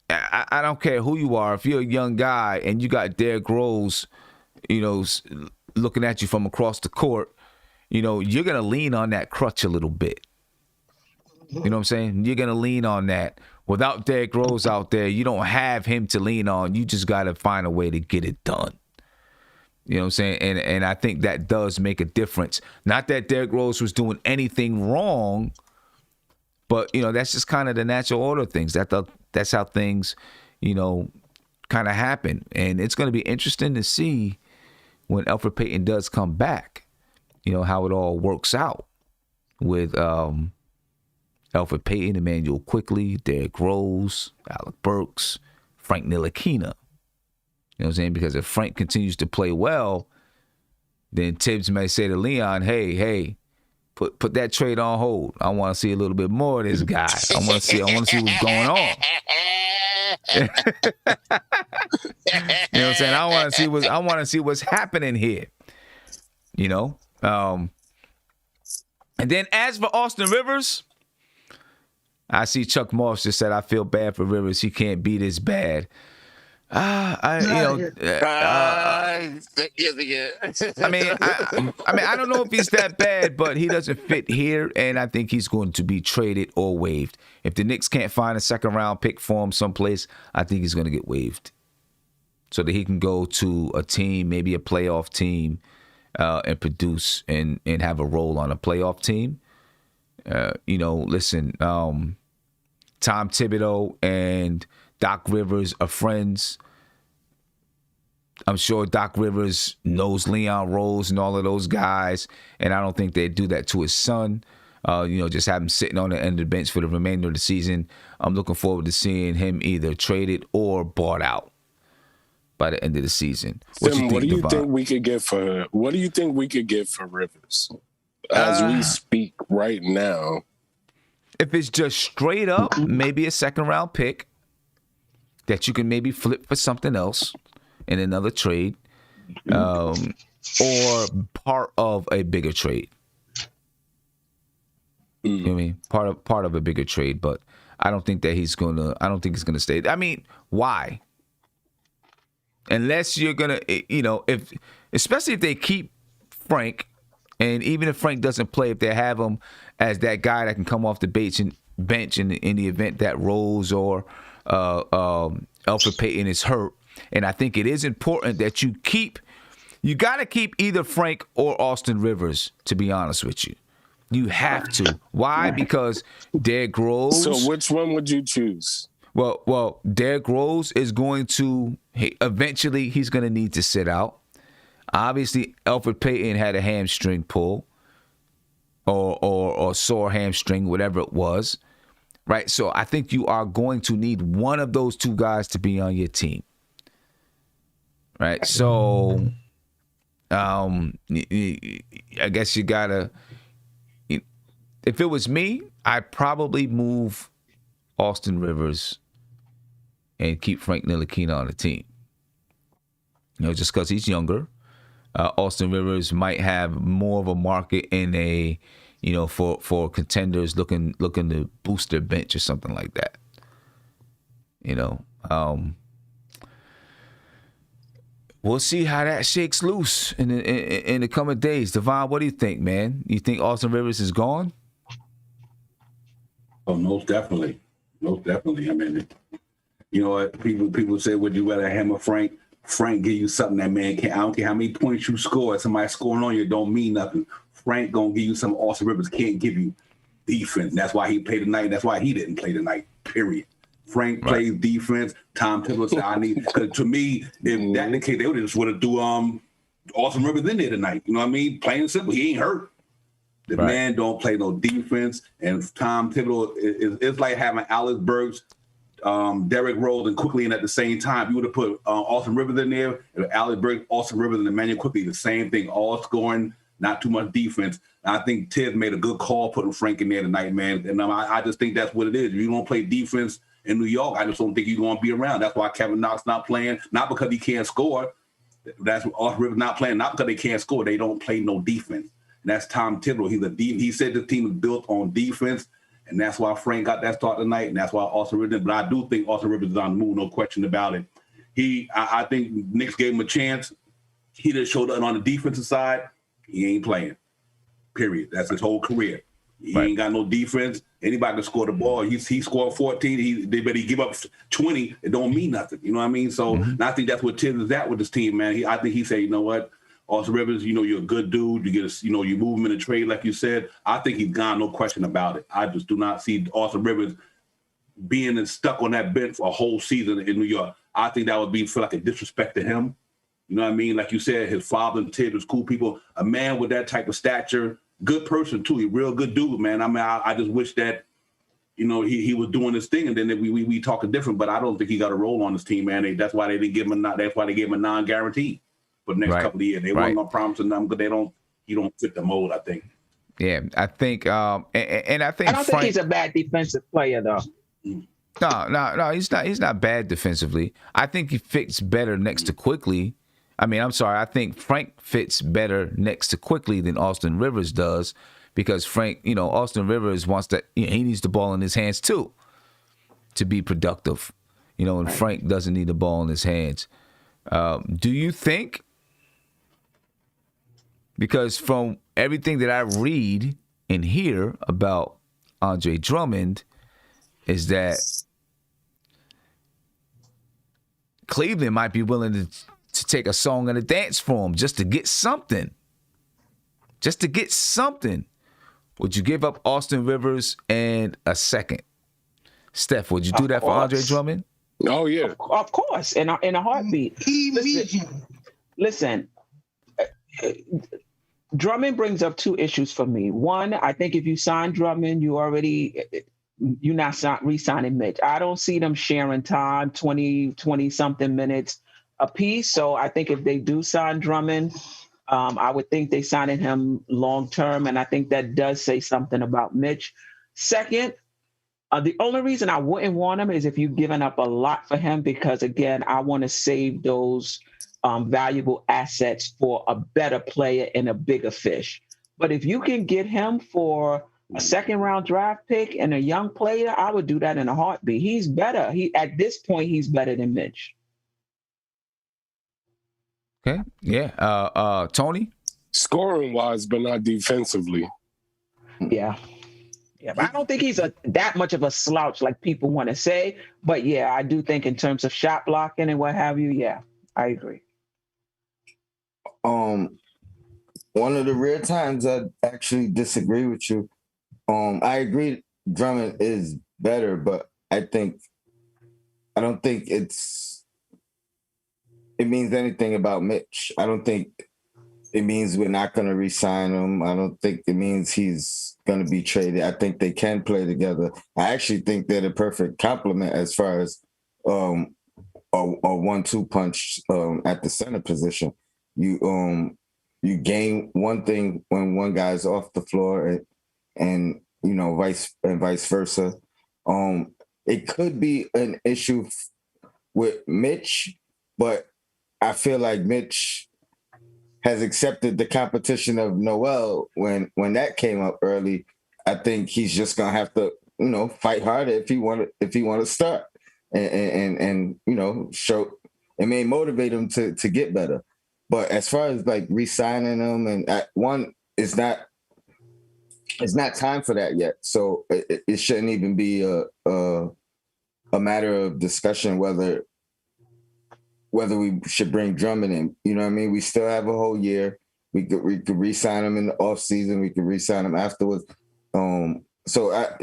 I don't care who you are, if you're a young guy and you got Derrick Rose, looking at you from across the court, you're gonna lean on that crutch a little bit. You know what I'm saying? You're going to lean on that. Without Derrick Rose out there, you don't have him to lean on. You just got to find a way to get it done. You know what I'm saying? And I think that does make a difference. Not that Derrick Rose was doing anything wrong, but, that's just kind of the natural order of things. That's how things, kind of happen. And it's going to be interesting to see when Elfrid Payton does come back, how it all works out with Elfrid Payton, Emmanuel Quickly, Derrick Rose, Alec Burks, Frank Ntilikina. You know what I'm saying? Because if Frank continues to play well, then Tibbs may say to Leon, hey, put that trade on hold. I want to see a little bit more of this guy. I want to see what's going on. You know what I'm saying? I want to see what's happening here. And then as for Austin Rivers, I see Chuck Moss just said, I feel bad for Rivers. He can't be this bad. I don't know if he's that bad, but he doesn't fit here, and I think he's going to be traded or waived. If the Knicks can't find a second-round pick for him someplace, I think he's going to get waived so that he can go to a team, maybe a playoff team, and produce and have a role on a playoff team. Listen, Tom Thibodeau and Doc Rivers are friends. I'm sure Doc Rivers knows Leon Rose and all of those guys, and I don't think they'd do that to his son. Just have him sitting on the end of the bench for the remainder of the season. I'm looking forward to seeing him either traded or bought out by the end of the season. What do you think we could get for Rivers as we speak right now? If it's just straight up, maybe a second round pick that you can maybe flip for something else in another trade, or part of a bigger trade. You know what I mean? Part of a bigger trade, but I don't think he's gonna stay. I mean, why? Unless you're gonna, especially if they keep Frank, and even if Frank doesn't play, if they have him as that guy that can come off the bench in the event that Rose or Elfrid Payton is hurt. And I think it is important that you keep You got to keep either Frank or Austin Rivers, to be honest with you. You have to. Why? Because Derrick Rose. So which one would you choose? Well, Derrick Rose is going to eventually he's going to need to sit out. Obviously, Elfrid Payton had a hamstring pull or sore hamstring, whatever it was. Right? So I think you are going to need one of those two guys to be on your team. Right? So I guess you gotta. If it was me, I'd probably move Austin Rivers and keep Frank Ntilikina on the team. Just because he's younger. Austin Rivers might have more of a market in a, for contenders looking to boost their bench or something like that. We'll see how that shakes loose in the coming days. Devon, what do you think, man? You think Austin Rivers is gone? Oh, most definitely. Most definitely. I mean, you know what? People say, would you rather hammer Frank? Frank give you something that man can't. I don't care how many points you score. Somebody scoring on you don't mean nothing. Frank gonna give you something Austin Rivers can't give you. Defense. That's why he played tonight. That's why he didn't play tonight. Period. Frank plays defense. Tom Thibodeau said, "I need." Because to me, if that the case, they would just want to do Austin Rivers in there tonight. You know what I mean? Plain and simple. He ain't hurt. The man don't play no defense, and Tom Thibodeau it's like having Alex Burks, Derrick Rose, and Quickly in at the same time. You would have put Austin Rivers in there, and Alex Burks, Austin Rivers, and Emmanuel Quickly, the same thing, all scoring, not too much defense. And I think Tibbs made a good call putting Frank in there tonight, man. And I just think that's what it is. If you don't play defense in New York, I just don't think you're going to be around. That's why Kevin Knox not playing, not because he can't score. That's Austin Rivers not playing, not because they can't score. They don't play no defense. And that's Tom Thibodeau. He said the team is built on defense, and that's why Frank got that start tonight, and that's why Austin Rivers. But I do think Austin Rivers is on the move, no question about it. I think Knicks gave him a chance. He just showed up on the defensive side. He ain't playing. Period. That's his whole career. He ain't got no defense. Anybody can score the ball. He scored 14. They give up 20. It don't mean nothing. You know what I mean? So and I think that's what Tibbs is at with this team, man. I think he said, you know what? Austin Rivers, you're a good dude. You move him in a trade, like you said. I think he's gone, no question about it. I just do not see Austin Rivers being stuck on that bench for a whole season in New York. I think that would feel like a disrespect to him. You know what I mean? Like you said, his father and Tibbs was cool people. A man with that type of stature, good person too. He's a real good dude, man. I mean, I just wish that, he was doing this thing, and then we talking different. But I don't think he got a role on this team, man. That's why they didn't give him. That's why they gave him a non-guarantee for the next couple of years. They weren't gonna promise him because you don't fit the mold, I think. Yeah, I think, and I think I don't think he's a bad defensive player, though. No, he's not. He's not bad defensively. I think he fits better next to Quickly. I think Frank fits better next to Quickly than Austin Rivers does, because Frank, Austin Rivers wants that. He needs the ball in his hands too to be productive. And Frank doesn't need the ball in his hands. Do you think? Because from everything that I read and hear about Andre Drummond, is that Cleveland might be willing to take a song and a dance for him just to get something. Just to get something. Would you give up Austin Rivers and a second? Steph, would you do that for Andre Drummond? Oh, yeah. Of course, in a heartbeat. Listen, Drummond brings up two issues for me. One, I think if you sign Drummond, you're not re-signing Mitch. I don't see them sharing time, 20-something minutes a piece. So I think if they do sign Drummond, I would think they signing him long-term, and I think that does say something about Mitch. Second, the only reason I wouldn't want him is if you've given up a lot for him, because, again, I want to save those valuable assets for a better player and a bigger fish. But if you can get him for a second-round draft pick and a young player, I would do that in a heartbeat. He's better. At this point, he's better than Mitch. Okay. Yeah. Tony? Scoring-wise, but not defensively. Yeah. Yeah, but I don't think he's that much of a slouch like people want to say. But, yeah, I do think in terms of shot blocking and what have you, yeah, I agree. One of the rare times I actually disagree with you. I agree Drummond is better, but I don't think it means anything about Mitch. I don't think it means we're not going to re-sign him. I don't think it means he's going to be traded. I think they can play together. I actually think they're the perfect complement as far as a 1-2 punch at the center position. You gain one thing when one guy's off the floor, and vice versa. It could be an issue with Mitch, but I feel like Mitch has accepted the competition of Noel when that came up early. I think he's just gonna have to, fight harder if he want to start, and show. It may motivate him to get better. But as far as like re-signing him, and it's not time for that yet. So it shouldn't even be a matter of discussion whether we should bring Drummond in. You know what I mean? We still have a whole year. We could re-sign him in the off season. We could re-sign him afterwards. So I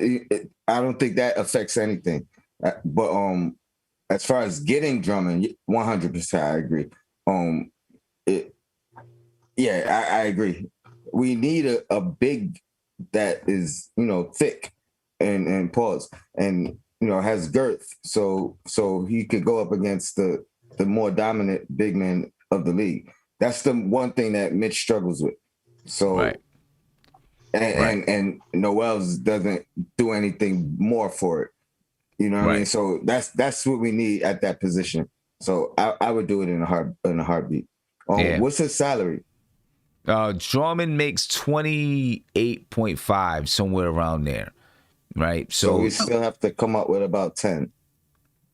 don't think that affects anything. But as far as getting Drummond, 100%, I agree. I agree. We need a big that is thick and pause and has girth, so he could go up against the more dominant big men of the league. That's the one thing that Mitch struggles with. So, right. And Noel's doesn't do anything more for it. You know what I mean? So that's what we need at that position. So I would do it in a heartbeat. What's his salary? Drummond makes 28.5, somewhere around there, right? So we still have to come up with about 10.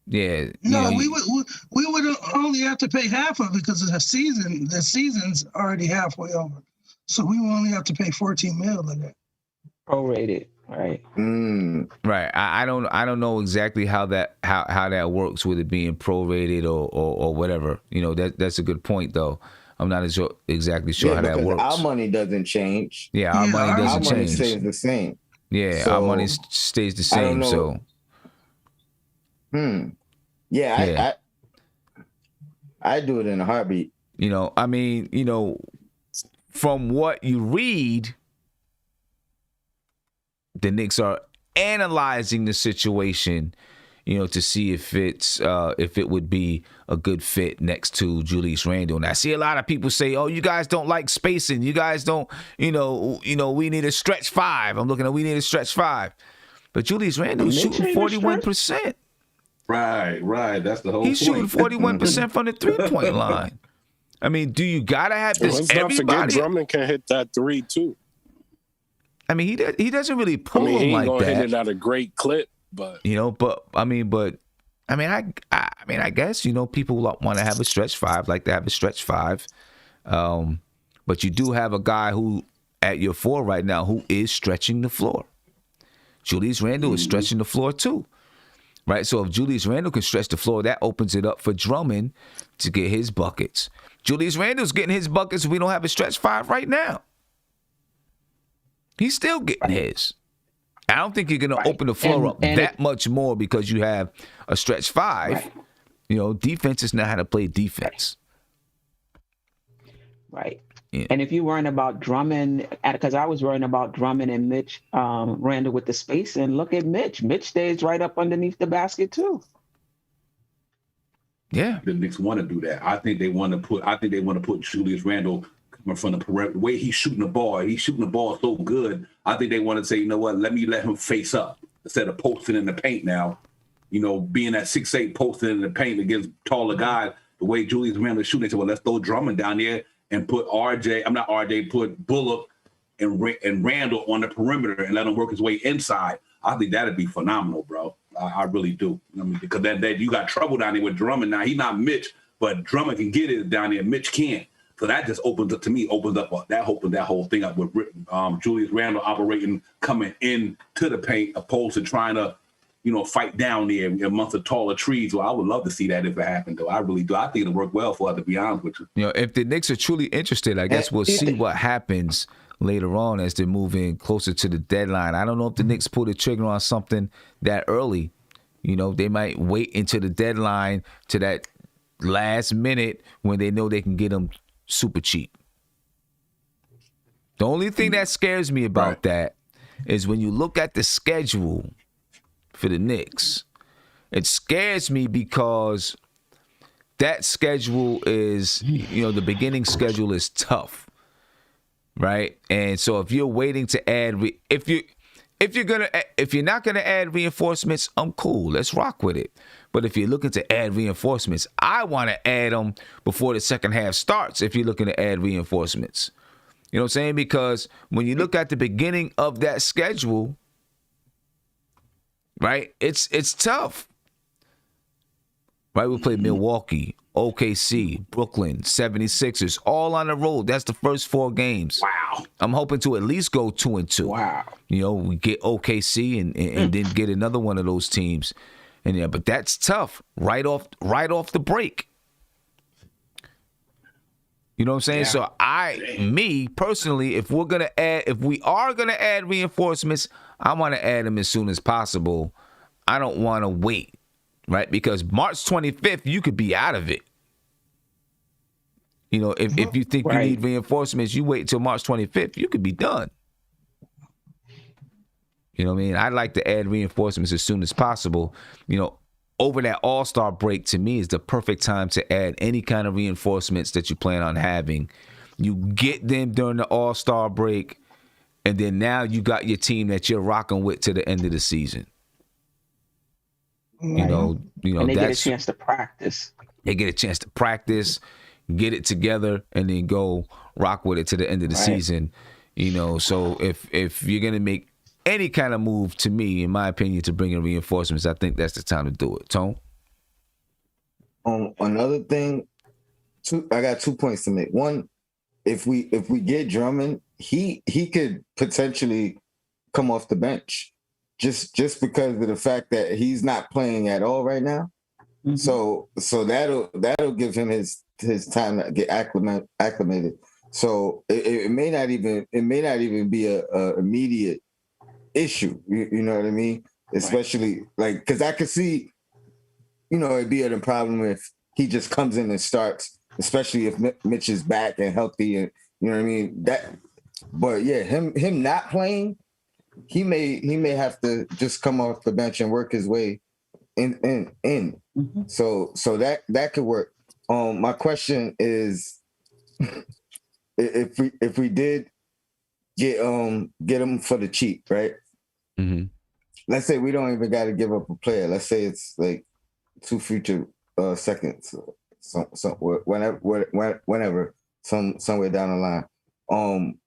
Yeah. No, we would only have to pay half of it because the season's already halfway over. So we will only have to pay $14 million of that. Prorated, right? Right. I don't know exactly how that works with it being prorated or whatever. That's a good point though. I'm not exactly sure how that works. Our money doesn't change. Yeah, our money doesn't change. Our money stays the same. Yeah, so, our money stays the same. So. Yeah, I do it in a heartbeat. From what you read, the Knicks are analyzing the situation, to see if it would be a good fit next to Julius Randle. And I see a lot of people say, "Oh, you guys don't like spacing. You guys don't, we need a stretch five." I'm looking at we need a stretch five, but Julius Randle's shooting 41%. Right. That's the whole point. He's shooting 41% from the 3-point line. I mean, do you gotta have this? Let's not forget Drummond can hit that 3 too. I mean, he doesn't really pull him like that. He hit it at a great clip, but I guess people want to have a stretch five, like to have a stretch five. But you do have a guy who at your 4 right now who is stretching the floor. Julius Randle is stretching the floor too. Right, so if Julius Randle can stretch the floor, that opens it up for Drummond to get his buckets. Julius Randle's getting his buckets. We don't have a stretch 5 right now. He's still getting his. I don't think you're going to open the floor up that much more because you have a stretch 5. Right. Defense is not how to play defense. Right. Yeah. And if you're worrying about Drummond, because I was worrying about Drummond and Mitch Randle with the space, and look at Mitch. Mitch stays right up underneath the basket too. Yeah, the Knicks want to do that. I think they want to put Julius Randle coming from the perimeter. The way he's shooting the ball so good. I think they want to say, you know what? Let him face up instead of posting in the paint now. Being at 6'8", posting in the paint against taller guys. The way Julius Randle is shooting, they said, well, let's throw Drummond down there and put put Bullock and Randall on the perimeter and let him work his way inside. I think that'd be phenomenal, bro. I really do. Because that you got trouble down there with Drummond. Now, he's not Mitch, but Drummond can get it down there. Mitch can't. So that just opens up that whole thing up with Julius Randle coming in to the paint opposed to trying to, fight down there amongst the taller trees. Well, I would love to see that if it happened, though. I really do. I think it'll work well for us, to be honest with you. If the Knicks are truly interested, I guess we'll see what happens later on as they're moving closer to the deadline. I don't know if the Knicks pull the trigger on something that early. They might wait until the deadline to that last minute when they know they can get them super cheap. The only thing that scares me about that is when you look at the schedule for the Knicks. It scares me because that schedule is, the beginning schedule is tough, right? And so if you're waiting to add, if you're not gonna add reinforcements, I'm cool. Let's rock with it. But if you're looking to add reinforcements, I want to add them before the second half starts. If you're looking to add reinforcements, you know what I'm saying? Because when you look at the beginning of that schedule, right, it's tough. Right, we play Milwaukee, OKC, Brooklyn, 76ers, all on the road. That's the first 4 games. Wow. I'm hoping to at least go 2-2. Wow. We get OKC and then get another one of those teams. And but that's tough right off the break. You know what I'm saying? Yeah. So me personally, if we are gonna add reinforcements, I want to add them as soon as possible. I don't want to wait. Right, because March 25th, you could be out of it. If you think you need reinforcements, you wait till March 25th, you could be done. You know what I mean? I'd like to add reinforcements as soon as possible. Over that All-Star break, to me, is the perfect time to add any kind of reinforcements that you plan on having. You get them during the All-Star break, and then now you got your team that you're rocking with to the end of the season. And they get a chance to practice. They get a chance to practice, get it together, and then go rock with it to the end of the season. So if you're gonna make any kind of move, to me, in my opinion, to bring in reinforcements, I think that's the time to do it. Tone? Another thing, I got 2 points to make. One, if we get Drummond, he could potentially come off the bench. Just because of the fact that he's not playing at all right now. Mm-hmm. So that'll give him his time to get acclimated. So it may not even be a immediate issue. You know what I mean? Especially because I could see, it'd be a problem if he just comes in and starts, especially if Mitch is back and healthy, and you know what I mean. But yeah, him not playing. He may have to just come off the bench and work his way in. Mm-hmm. So that could work. My question is, if we did get him for the cheap, right? Mm-hmm. Let's say we don't even got to give up a player. Let's say it's like 2 future seconds, whenever, somewhere down the line.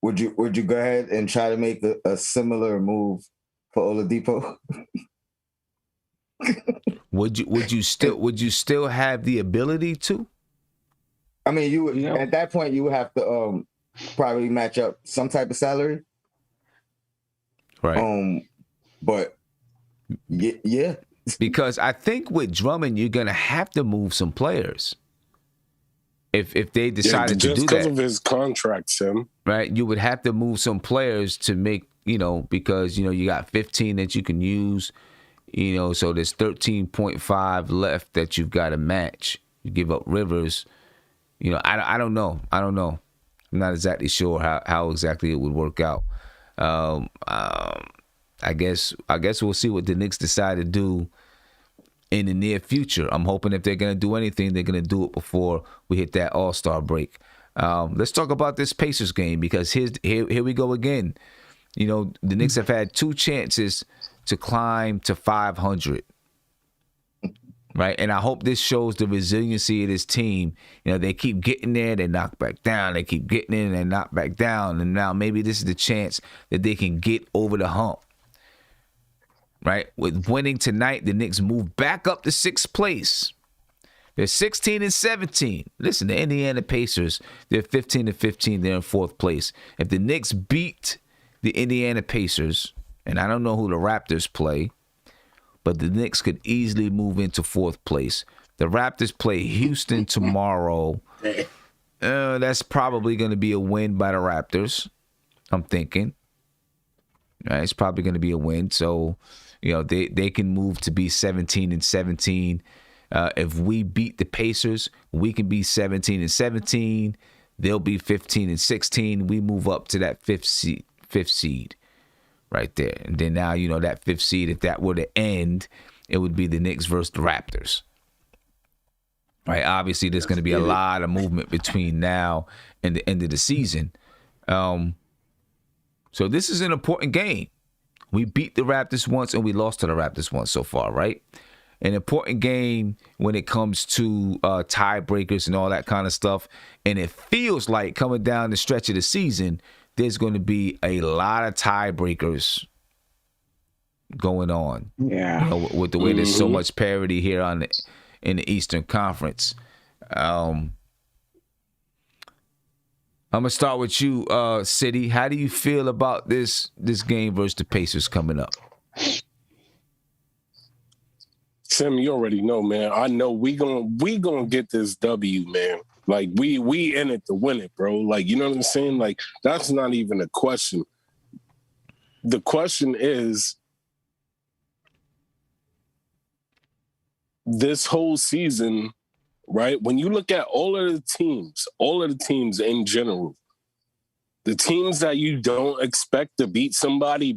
Would you go ahead and try to make a similar move for Oladipo? Would you still have the ability to? I mean, you would, at that point you would have to probably match up some type of salary. Right. But yeah. Because I think with Drummond you're gonna have to move some players. If they decided to do that. Just because of his contract, Sim. Right? You would have to move some players to make, because, you got 15 that you can use, so there's 13.5 left that you've got to match. You give up Rivers. I don't know. I'm not exactly sure how exactly it would work out. I guess we'll see what the Knicks decide to do in the near future. I'm hoping if they're going to do anything, they're going to do it before we hit that All-Star break. Let's talk about this Pacers game, because here we go again. The Knicks have had 2 chances to climb to 500. Right? And I hope this shows the resiliency of this team. They keep getting there, they knock back down. They keep getting in, they knock back down. And now maybe this is the chance that they can get over the hump. Right? With winning tonight, the Knicks move back up to 6th place. They're 16-17. Listen, the Indiana Pacers, they're 15-15. They're in 4th place. If the Knicks beat the Indiana Pacers, and I don't know who the Raptors play, but the Knicks could easily move into 4th place. The Raptors play Houston tomorrow. That's probably going to be a win by the Raptors, I'm thinking. Right, it's probably going to be a win. So, they can move to be 17-17. If we beat the Pacers, we can be 17-17. They'll be 15-16. We move up to that fifth seed right there. And then now, that 5th seed, if that were to end, it would be the Knicks versus the Raptors. Right? Obviously, there's going to be a lot of movement between now and the end of the season. So this is an important game. We beat the Raptors once and we lost to the Raptors once so far, right? An important game when it comes to tiebreakers and all that kind of stuff. And it feels like coming down the stretch of the season, there's going to be a lot of tiebreakers going on. Yeah. With the way there's so much parity here in the Eastern Conference. I'm gonna start with you, City. How do you feel about this game versus the Pacers coming up? Sam, you already know, man. I know we gonna get this W, man. Like we in it to win it, bro. Like, you know what I'm saying? Like, that's not even a question. The question is, this whole season, right? When you look at all of the teams in general, the teams that you don't expect to beat somebody.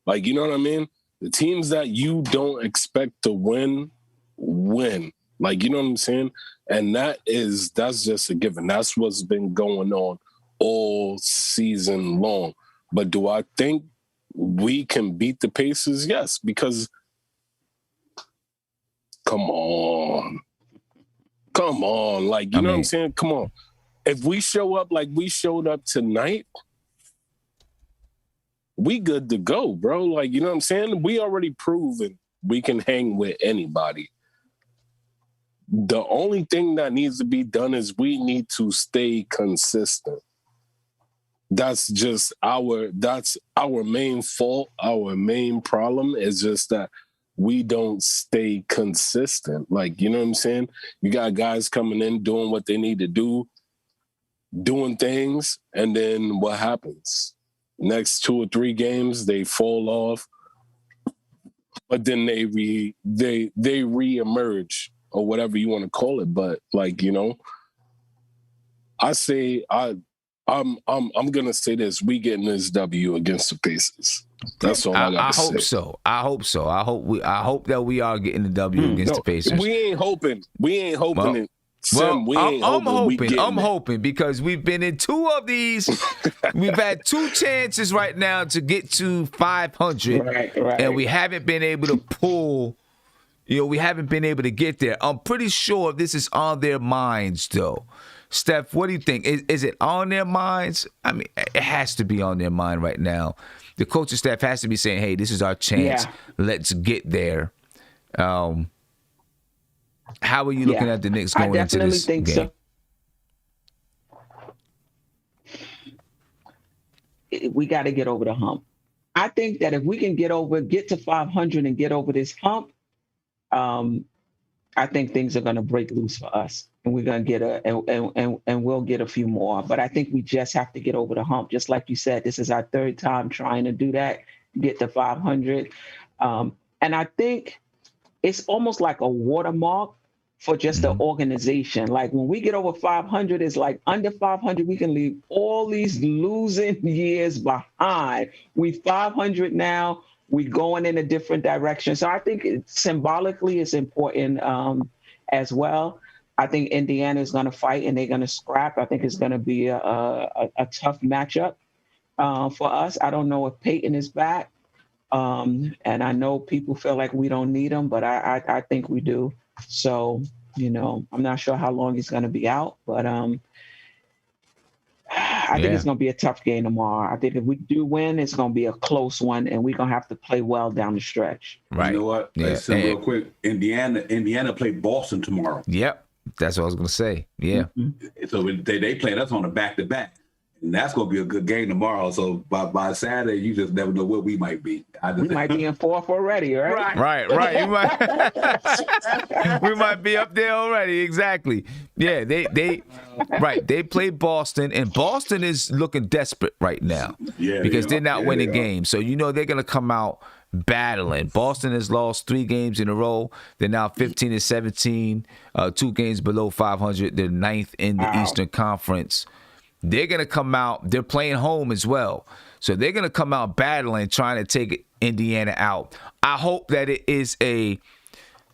Like, you know what I mean? The teams that you don't expect to win. Like, you know what I'm saying? And that's just a given. That's what's been going on all season long. But do I think we can beat the Pacers? Yes, because come on. Like, you know what I'm saying? Come on. If we show up like we showed up tonight, we good to go, bro. Like, you know what I'm saying? We already proven we can hang with anybody. The only thing that needs to be done is we need to stay consistent. That's our main fault. Our main problem is just that we don't stay consistent. Like, you know what I'm saying? You got guys coming in, doing what they need to do, doing things, and then what happens? Next 2 or 3 games, they fall off, but then they reemerge, or whatever you want to call it. But, like, you know, I'm gonna say this: we getting this W against the Pacers. That's all I got to say. I hope so. I hope that we are getting the W against the Pacers. We ain't hoping. Well, Sim, I'm hoping because we've been in 2 of these. We've had 2 chances right now to get to 500, right. And we haven't been able to pull. We haven't been able to get there. I'm pretty sure this is on their minds, though. Steph, what do you think? Is it on their minds? I mean, it has to be on their mind right now. The coaching staff has to be saying, "Hey, this is our chance. Yeah. Let's get there." How are you looking at the Knicks going into this game? I definitely think so. We got to get over the hump. I think that if we can get to 500 and get over this hump, I think things are going to break loose for us, and we're going to get and we'll get a few more. But I think we just have to get over the hump. Just like you said, this is our 3rd time trying to do that, get to 500. And I think it's almost like a watermark for just the organization. Like when we get over 500, it's like under 500, we can leave all these losing years behind. We 500 now. We're going in a different direction. So I think symbolically it's important as well. I think Indiana is going to fight and they're going to scrap. I think it's going to be a tough matchup for us. I don't know if Peyton is back. And I know people feel like we don't need him, but I think we do. So, I'm not sure how long he's going to be out, but I think it's going to be a tough game tomorrow. I think if we do win, it's going to be a close one, and we're going to have to play well down the stretch. Right. You know what? Yeah. Real quick, Indiana play Boston tomorrow. Yep. That's what I was going to say. Yeah. So they play us on a back-to-back. And that's going to be a good game tomorrow. So by Saturday, you just never know where we might be. We might be in fourth already, right? Right. You might, we might be up there already. Exactly. Yeah, they played Boston, and Boston is looking desperate right now. Yeah, because they're not winning games. So you know they're gonna come out battling. Boston has lost 3 games in a row. They're now 15-17, 2 games below 500. They're 9th in the Eastern Conference. They're going to come out. They're playing home as well. So they're going to come out battling, trying to take Indiana out. I hope that it is a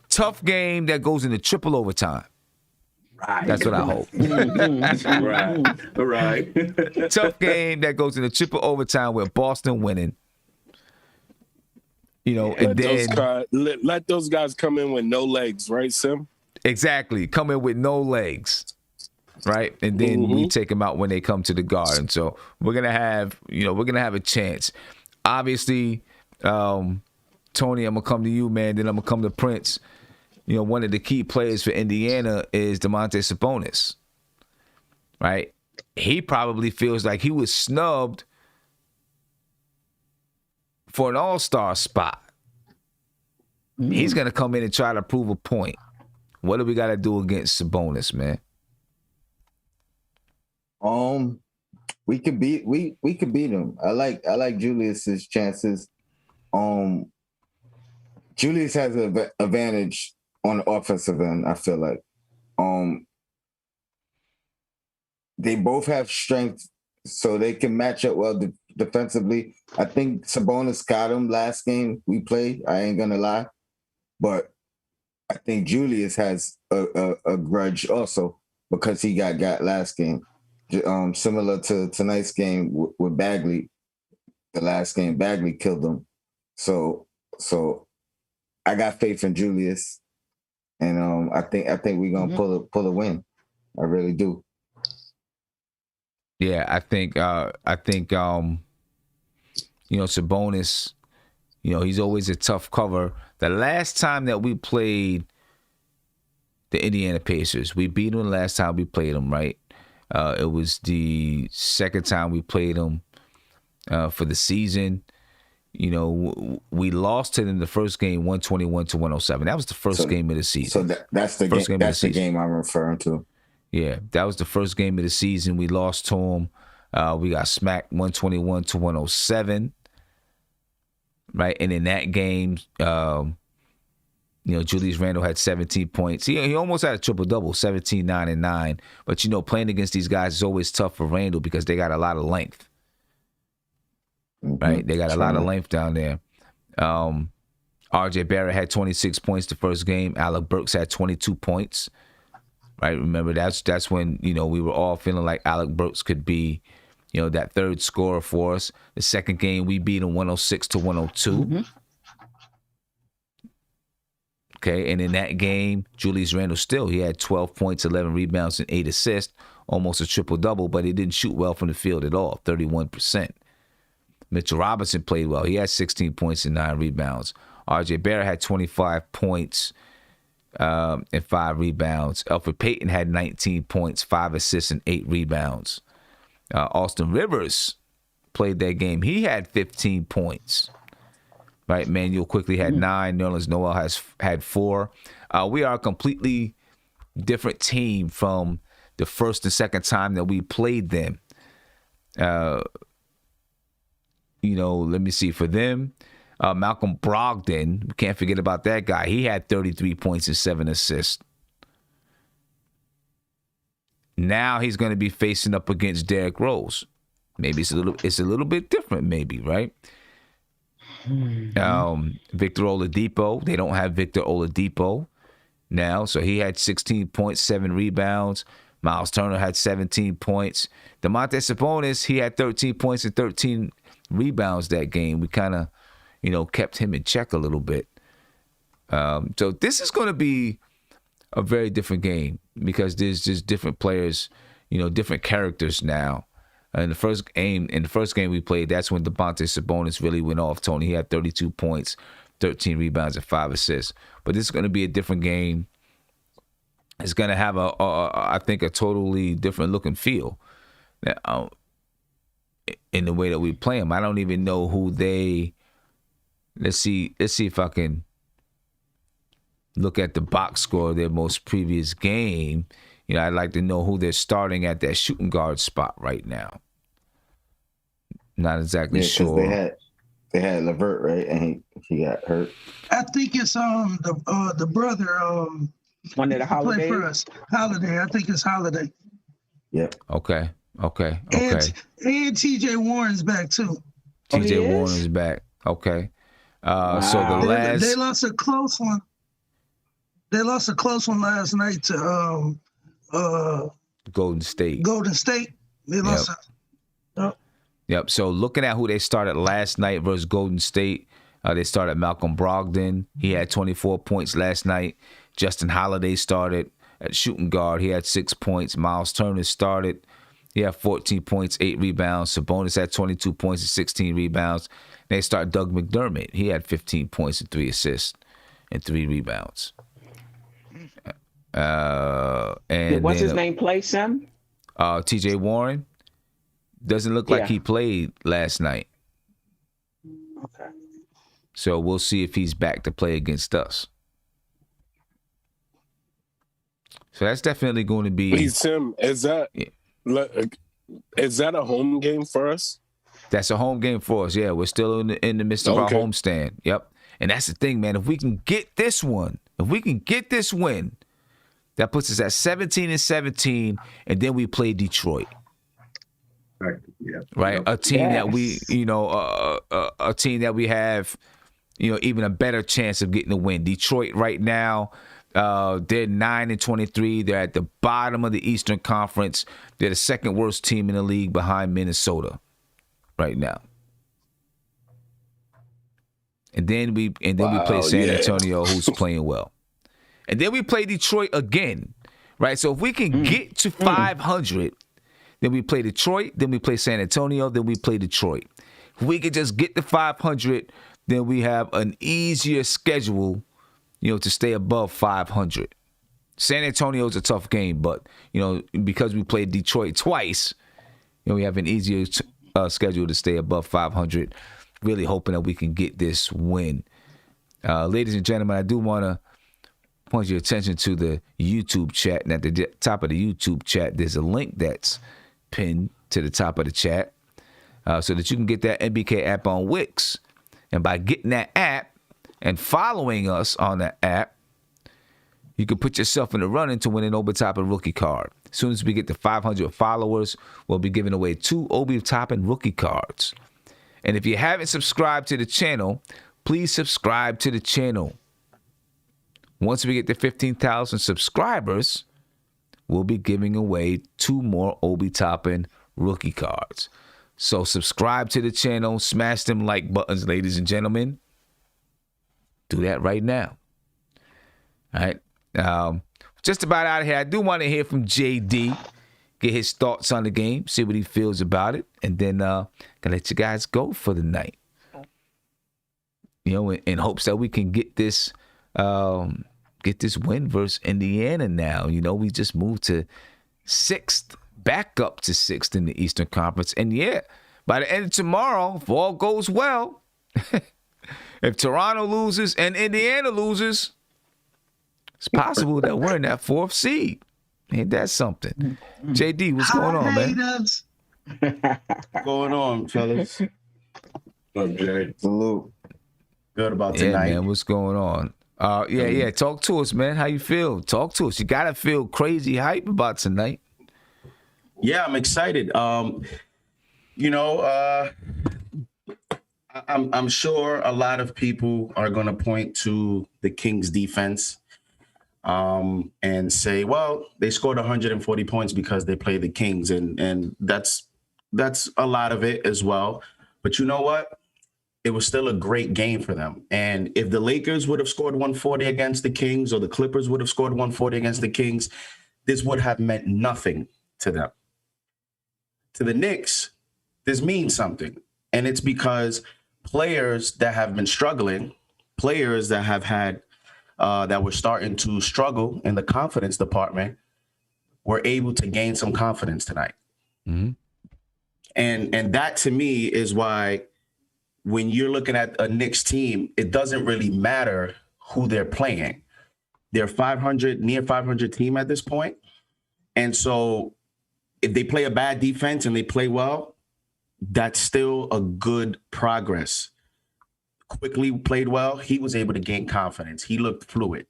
tough game that goes into triple overtime. Right. That's what I hope. Right. Tough game that goes into triple overtime with Boston winning. You know, and let those guys come in with no legs, right, Sim? Exactly. Come in with no legs. Right, and then we take them out when they come to the Garden. So we're gonna have a chance. Obviously, Tony, I'm gonna come to you, man. Then I'm gonna come to Prince. You know, one of the key players for Indiana is Domantas Sabonis. Right, he probably feels like he was snubbed for an All-Star spot. He's gonna come in and try to prove a point. What do we got to do against Sabonis, man? We could beat him. I like Julius's chances. Julius has an advantage on the offensive end, I feel like. They both have strength, so they can match up well defensively. I think Sabonis got him last game we played. I ain't gonna lie, but I think Julius has a grudge also because he got last game. Similar to tonight's game with Bagley, the last game Bagley killed him. So I got faith in Julius, and I think we're gonna pull a win. I really do. Yeah, I think Sabonis, he's always a tough cover. The last time that we played the Indiana Pacers, we beat them the last time we played them, right? It was the second time we played them for the season. We lost to them the first game, 121-107. That was the first game of the season. So that's the first game. That's the game I'm referring to. Yeah, that was the first game of the season. We lost to them. We got smacked 121-107. Right, and in that game, Julius Randle had 17 points. He almost had a triple-double, 17, 9, and 9. But, playing against these guys is always tough for Randle because they got a lot of length. Right? They got a lot of length down there. RJ Barrett had 26 points the first game. Alec Burks had 22 points. Right? Remember, that's when, we were all feeling like Alec Burks could be, that third scorer for us. The second game, we beat him 106-102. Okay, and in that game, Julius Randle he had 12 points, 11 rebounds, and 8 assists, almost a triple-double, but he didn't shoot well from the field at all, 31%. Mitchell Robinson played well. He had 16 points and 9 rebounds. RJ Barrett had 25 points and 5 rebounds. Elfrid Payton had 19 points, 5 assists, and 8 rebounds. Austin Rivers played that game. He had 15 points. Right, Manuel quickly had 9. Nerlens Noel had 4. We are a completely different team from the first and second time that we played them. Let me see. For them, Malcolm Brogdon, we can't forget about that guy. He had 33 points and 7 assists. Now he's going to be facing up against Derrick Rose. Maybe it's a little bit different, maybe, right? Victor Oladipo. They don't have Victor Oladipo now, so he had 16 points, 7 rebounds. Miles Turner had 17 points. Domantas Sabonis, he had 13 points and 13 rebounds that game. We kind of, kept him in check a little bit. So this is going to be a very different game because there's just different players, different characters now. In the first game we played, that's when Domantas Sabonis really went off, Tony. He had 32 points, 13 rebounds, and 5 assists. But this is going to be a different game. It's going to have I think, a totally different look and feel. Now, in the way that we play them. I don't even know who they. Let's see if I can look at the box score of their most previous game. You know, I'd like to know who they're starting at that shooting guard spot right now. Not exactly sure. They had Levert, right? And he got hurt. I think it's the brother one of the Holiday. Play for us. Holiday. I think it's Holiday. Yep. Okay. And TJ Warren's back too. TJ Warren is back. Okay. Wow. So they lost a close one. They lost a close one last night to Golden State. They lost. Yep. So looking at who they started last night versus Golden State, they started Malcolm Brogdon. He had 24 points last night. Justin Holiday started at shooting guard. He had 6 points. Miles Turner started. He had 14 points, 8 rebounds. Sabonis had 22 points and 16 rebounds. They start Doug McDermott. He had 15 points and 3 assists and 3 rebounds. And what's his name play, Sam? TJ Warren. Doesn't look like he played last night. Okay. So we'll see if he's back to play against us. So that's definitely going to be. Hey, Tim, is that a home game for us? That's a home game for us. Yeah, we're still in the midst of our homestand. Yep. And that's the thing, man. If we can get this win, that puts us at 17-17, and then we play Detroit. Right. Yeah. Right. A team that we, a team that we have, even a better chance of getting a win. Detroit right now, they're 9-23. They're at the bottom of the Eastern Conference. They're the second worst team in the league behind Minnesota right now. And then we play San Antonio, who's playing well. And then we play Detroit again. Right. So if we can get to 500. Then we play Detroit, then we play San Antonio, then we play Detroit. If we could just get to 500, then we have an easier schedule, to stay above 500. San Antonio's a tough game, but, because we played Detroit twice, we have an easier schedule to stay above 500. Really hoping that we can get this win. Ladies and gentlemen, I do want to point your attention to the YouTube chat. And at the top of the YouTube chat, there's a link that's pinned to the top of the chat so that you can get that NBK app on Wix. And by getting that app and following us on that app, you can put yourself in the running to win an Obi Toppin rookie card. As soon as we get to 500 followers, we'll be giving away 2 Obi Toppin rookie cards. And if you haven't subscribed to the channel, please subscribe to the channel. Once we get to 15,000 subscribers, we'll be giving away 2 more Obi Toppin rookie cards. So subscribe to the channel, smash them like buttons, ladies and gentlemen. Do that right now. All right. Just about out of here. I do want to hear from JD, get his thoughts on the game, see what he feels about it, and then gonna let you guys go for the night. In hopes that we can get this win versus Indiana now. We just moved to 6th, back up to 6th in the Eastern Conference. And by the end of tomorrow, if all goes well, if Toronto loses and Indiana loses, it's possible that we're in that 4th seed. Ain't that something? JD, what's going on, man? What's going on, fellas? What's up, Jay? Salute. Good about tonight. Yeah, man, what's going on? Talk to us, man. How you feel? Talk to us. You gotta feel crazy hype about tonight. Yeah, I'm excited. I'm sure a lot of people are going to point to the Kings defense and say, well, they scored 140 points because they play the Kings, and that's a lot of it as well. But you know what? It was still a great game for them. And if the Lakers would have scored 140 against the Kings, or the Clippers would have scored 140 against the Kings, this would have meant nothing to them. To the Knicks, this means something. And it's because players that have been struggling, players that have had, that were starting to struggle in the confidence department, were able to gain some confidence tonight. Mm-hmm. And that to me is why when you're looking at a Knicks team, it doesn't really matter who they're playing. They're 500, near 500 team at this point. And so if they play a bad defense and they play well, that's still a good progress. Quickly played well. He was able to gain confidence. He looked fluid.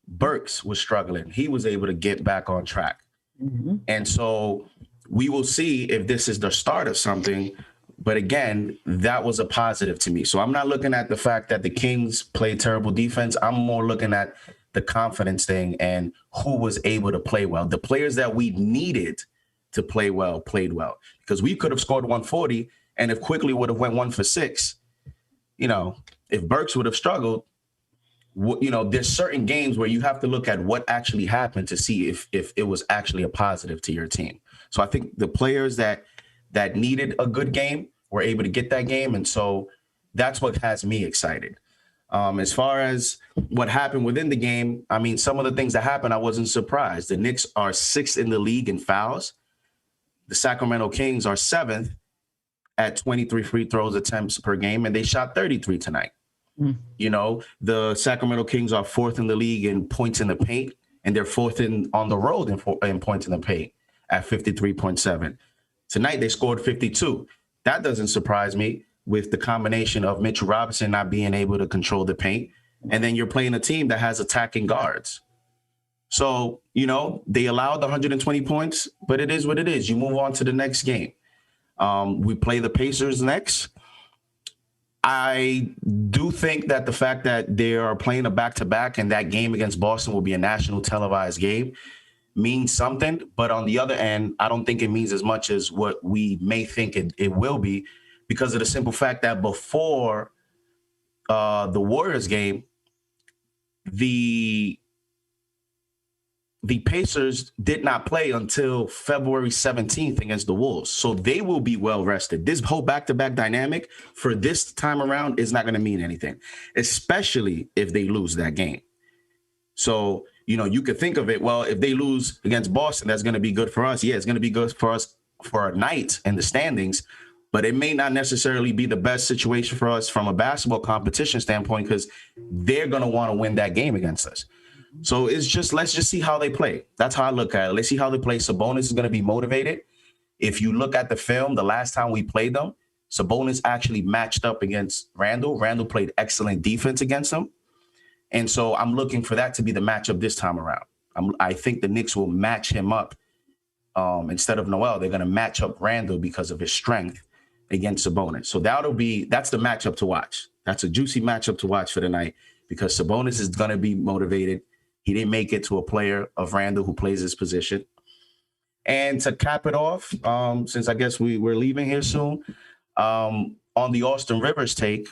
Burks was struggling. He was able to get back on track. Mm-hmm. And so we will see if this is the start of something. But again, that was a positive to me. So I'm not looking at the fact that the Kings played terrible defense. I'm more looking at the confidence thing and who was able to play well. The players that we needed to play well played well, because we could have scored 140, and if Quickly would have went 1 for 6, if Burks would have struggled, there's certain games where you have to look at what actually happened to see if it was actually a positive to your team. So I think the players that needed a good game were able to get that game, and so that's what has me excited. As far as what happened within the game, I mean, some of the things that happened, I wasn't surprised. The Knicks are 6th in the league in fouls. The Sacramento Kings are 7th at 23 free throws attempts per game, and they shot 33 tonight. The Sacramento Kings are 4th in the league in points in the paint, and they're 4th on the road in points in the paint at 53.7. Tonight, they scored 52. That doesn't surprise me with the combination of Mitchell Robinson not being able to control the paint, and then you're playing a team that has attacking guards. So, they allowed 120 points, but it is what it is. You move on to the next game. We play the Pacers next. I do think that the fact that they are playing a back-to-back and that game against Boston will be a national televised game means something. But on the other end, I don't think it means as much as what we may think it will be, because of the simple fact that before the Warriors game, the Pacers did not play until February 17th against the Wolves. So they will be well rested. This whole back-to-back dynamic for this time around is not going to mean anything, especially if they lose that game. So, you could think of it, well, if they lose against Boston, that's going to be good for us. Yeah, it's going to be good for us for a night in the standings, but it may not necessarily be the best situation for us from a basketball competition standpoint, because they're going to want to win that game against us. So let's just see how they play. That's how I look at it. Let's see how they play. Sabonis is going to be motivated. If you look at the film, the last time we played them, Sabonis actually matched up against Randall. Randall played excellent defense against him. And so I'm looking for that to be the matchup this time around. I think the Knicks will match him up. Instead of Noel, they're going to match up Randall because of his strength against Sabonis. So that's the matchup to watch. That's a juicy matchup to watch for the night, because Sabonis is going to be motivated. He didn't make it to a player of Randall who plays his position. And to cap it off, since I guess we're leaving here soon, on the Austin Rivers take,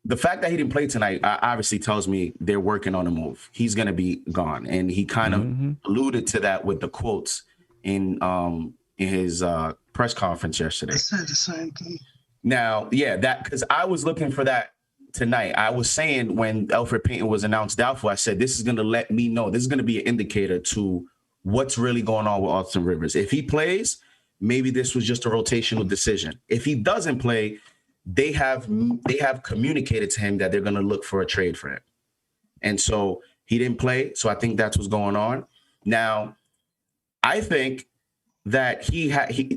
the fact that he didn't play tonight obviously tells me they're working on a move. He's going to be gone. And he kind of alluded to that with the quotes in his press conference yesterday. I said the same thing. Now, yeah, because I was looking for that tonight. I was saying when Elfrid Payton was announced doubtful, I said, this is going to let me know. This is going to be an indicator to what's really going on with Austin Rivers. If he plays, maybe this was just a rotational decision. If he doesn't play, they have communicated to him that they're going to look for a trade for him. And so he didn't play. So I think that's what's going on. Now, I think that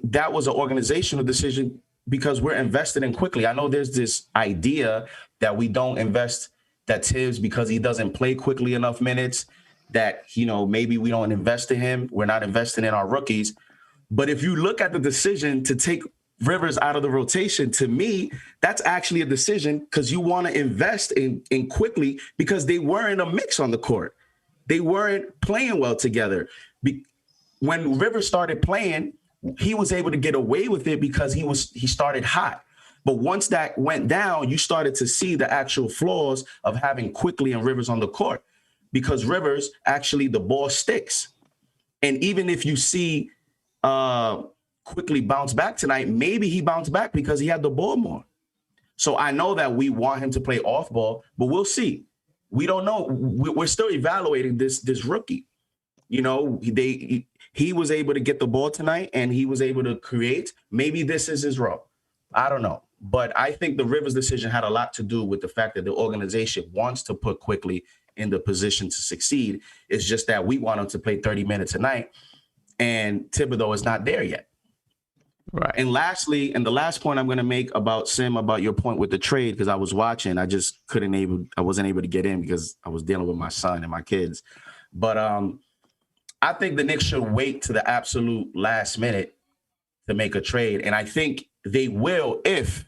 that was an organizational decision, because we're invested in Quickly. I know there's this idea that we don't invest, that Tibbs, because he doesn't play Quickly enough minutes, that, maybe we don't invest in him. We're not investing in our rookies. But if you look at the decision to take Rivers out of the rotation, to me, that's actually a decision, because you want to invest in Quickly, because they weren't a mix on the court. They weren't playing well together. When Rivers started playing, he was able to get away with it because he started hot. But once that went down, you started to see the actual flaws of having Quickly and Rivers on the court, because Rivers, actually, the ball sticks. And even if you see Quickly bounce back tonight, maybe he bounced back because he had the ball more. So I know that we want him to play off ball, but we'll see. We don't know. We're still evaluating this rookie. he was able to get the ball tonight and he was able to create. Maybe this is his role. I don't know. But I think the Rivers decision had a lot to do with the fact that the organization wants to put Quickly in the position to succeed. It's just that we want him to play 30 minutes a night, and Thibodeau is not there yet. Right. And lastly, and the last point I'm going to make about Sim, about your point with the trade, because I was watching, I wasn't able to get in because I was dealing with my son and my kids. But I think the Knicks should wait to the absolute last minute to make a trade. And I think they will if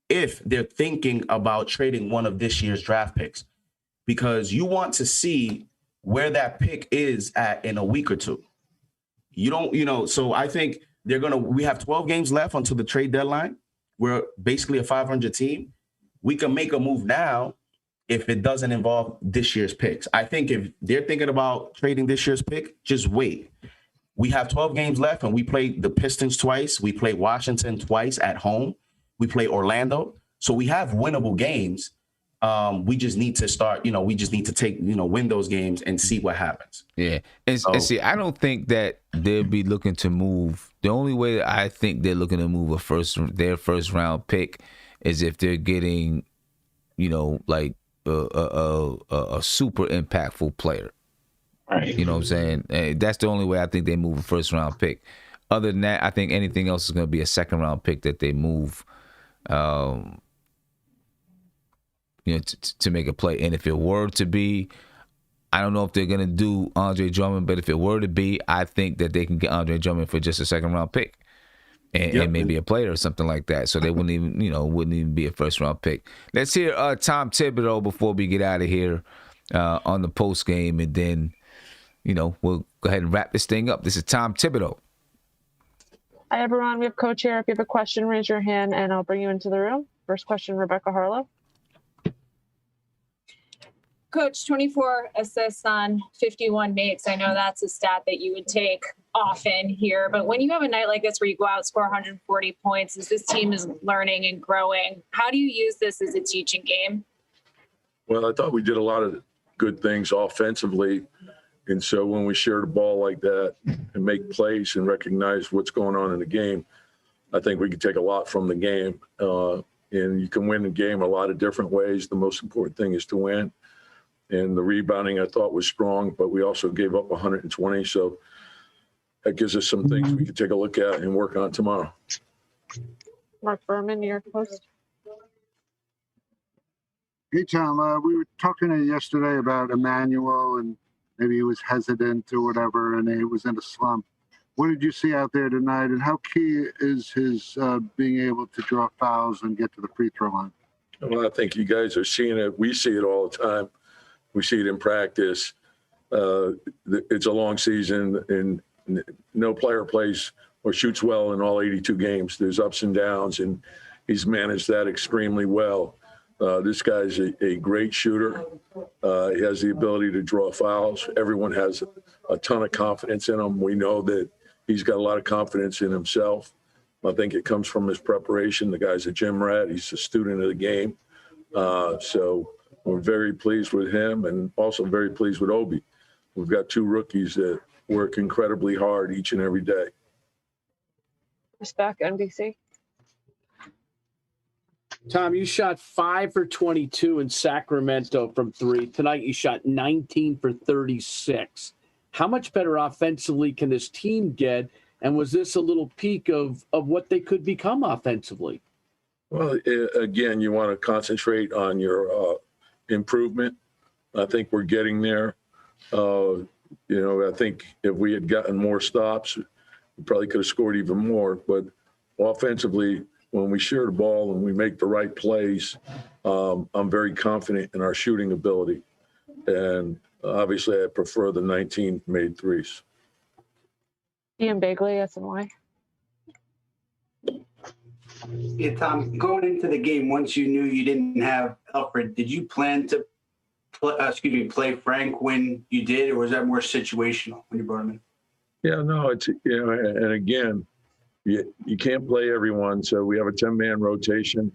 they're thinking about trading one of this year's draft picks, because you want to see where that pick is at in a week or two. So I think we have 12 games left until the trade deadline. We're basically a 500 team. We can make a move now if it doesn't involve this year's picks. I think if they're thinking about trading this year's pick, just wait. We have 12 games left, and we play the Pistons twice. We play Washington twice at home. We play Orlando. So we have winnable games. We just need to start, we just need to win those games and see what happens. Yeah. And see, I don't think that they'll be looking to move. The only way that I think they're looking to move their first round pick is if they're getting, like a super impactful player. Right. You know what I'm saying? That's the only way I think they move a first round pick. Other than that, I think anything else is going to be a second round pick that they move, to make a play. And if it were to be, I don't know if they're going to do Andre Drummond, but if it were to be, I think that they can get Andre Drummond for just a second round pick and maybe a player or something like that. So they wouldn't even be a first round pick. Let's hear Tom Thibodeau before we get out of here on the post game, and then we'll go ahead and wrap this thing up. This is Tom Thibodeau. Hi, everyone. We have Coach here. If you have a question, raise your hand, and I'll bring you into the room. First question, Rebecca Harlow. Coach, 24 assists on 51 makes. I know that's a stat that you would take often here, but when you have a night like this where you go out, score 140 points, as this team is learning and growing, how do you use this as a teaching game? Well, I thought we did a lot of good things offensively. And so when we share the ball like that and make plays and recognize what's going on in the game, I think we can take a lot from the game. And you can win the game a lot of different ways. The most important thing is to win. And the rebounding I thought was strong, but we also gave up 120. So that gives us some things we can take a look at and work on tomorrow. Mark Berman, New York Post. Hey, Tom, we were talking yesterday about Emmanuel, and maybe he was hesitant or whatever, and he was in a slump. What did you see out there tonight, and how key is his being able to draw fouls and get to the free throw line? Well, I think you guys are seeing it. We see it all the time. We see it in practice. It's a long season, and no player plays or shoots well in all 82 games. There's ups and downs, and he's managed that extremely well. This guy's a great shooter. He has the ability to draw fouls. Everyone has a ton of confidence in him. We know that he's got a lot of confidence in himself. I think it comes from his preparation. The guy's a gym rat. He's a student of the game. So we're very pleased with him, and also very pleased with Obi. We've got two rookies that work incredibly hard each and every day. Back NBC. Tom, you shot 5 for 22 in Sacramento from 3. Tonight you shot 19 for 36. How much better offensively can this team get? And was this a little peak of what they could become offensively? Well, again, you want to concentrate on your improvement. I think we're getting there. I think if we had gotten more stops, we probably could have scored even more. But offensively, when we share the ball and we make the right plays, I'm very confident in our shooting ability. And obviously, I prefer the 19 made threes. Ian Bagley, SNY. Yeah, Tom, going into the game, once you knew you didn't have Alfred, did you plan to play Frank when you did, or was that more situational when you brought him in? Yeah, no, it's, and again, you can't play everyone, so we have a 10-man rotation.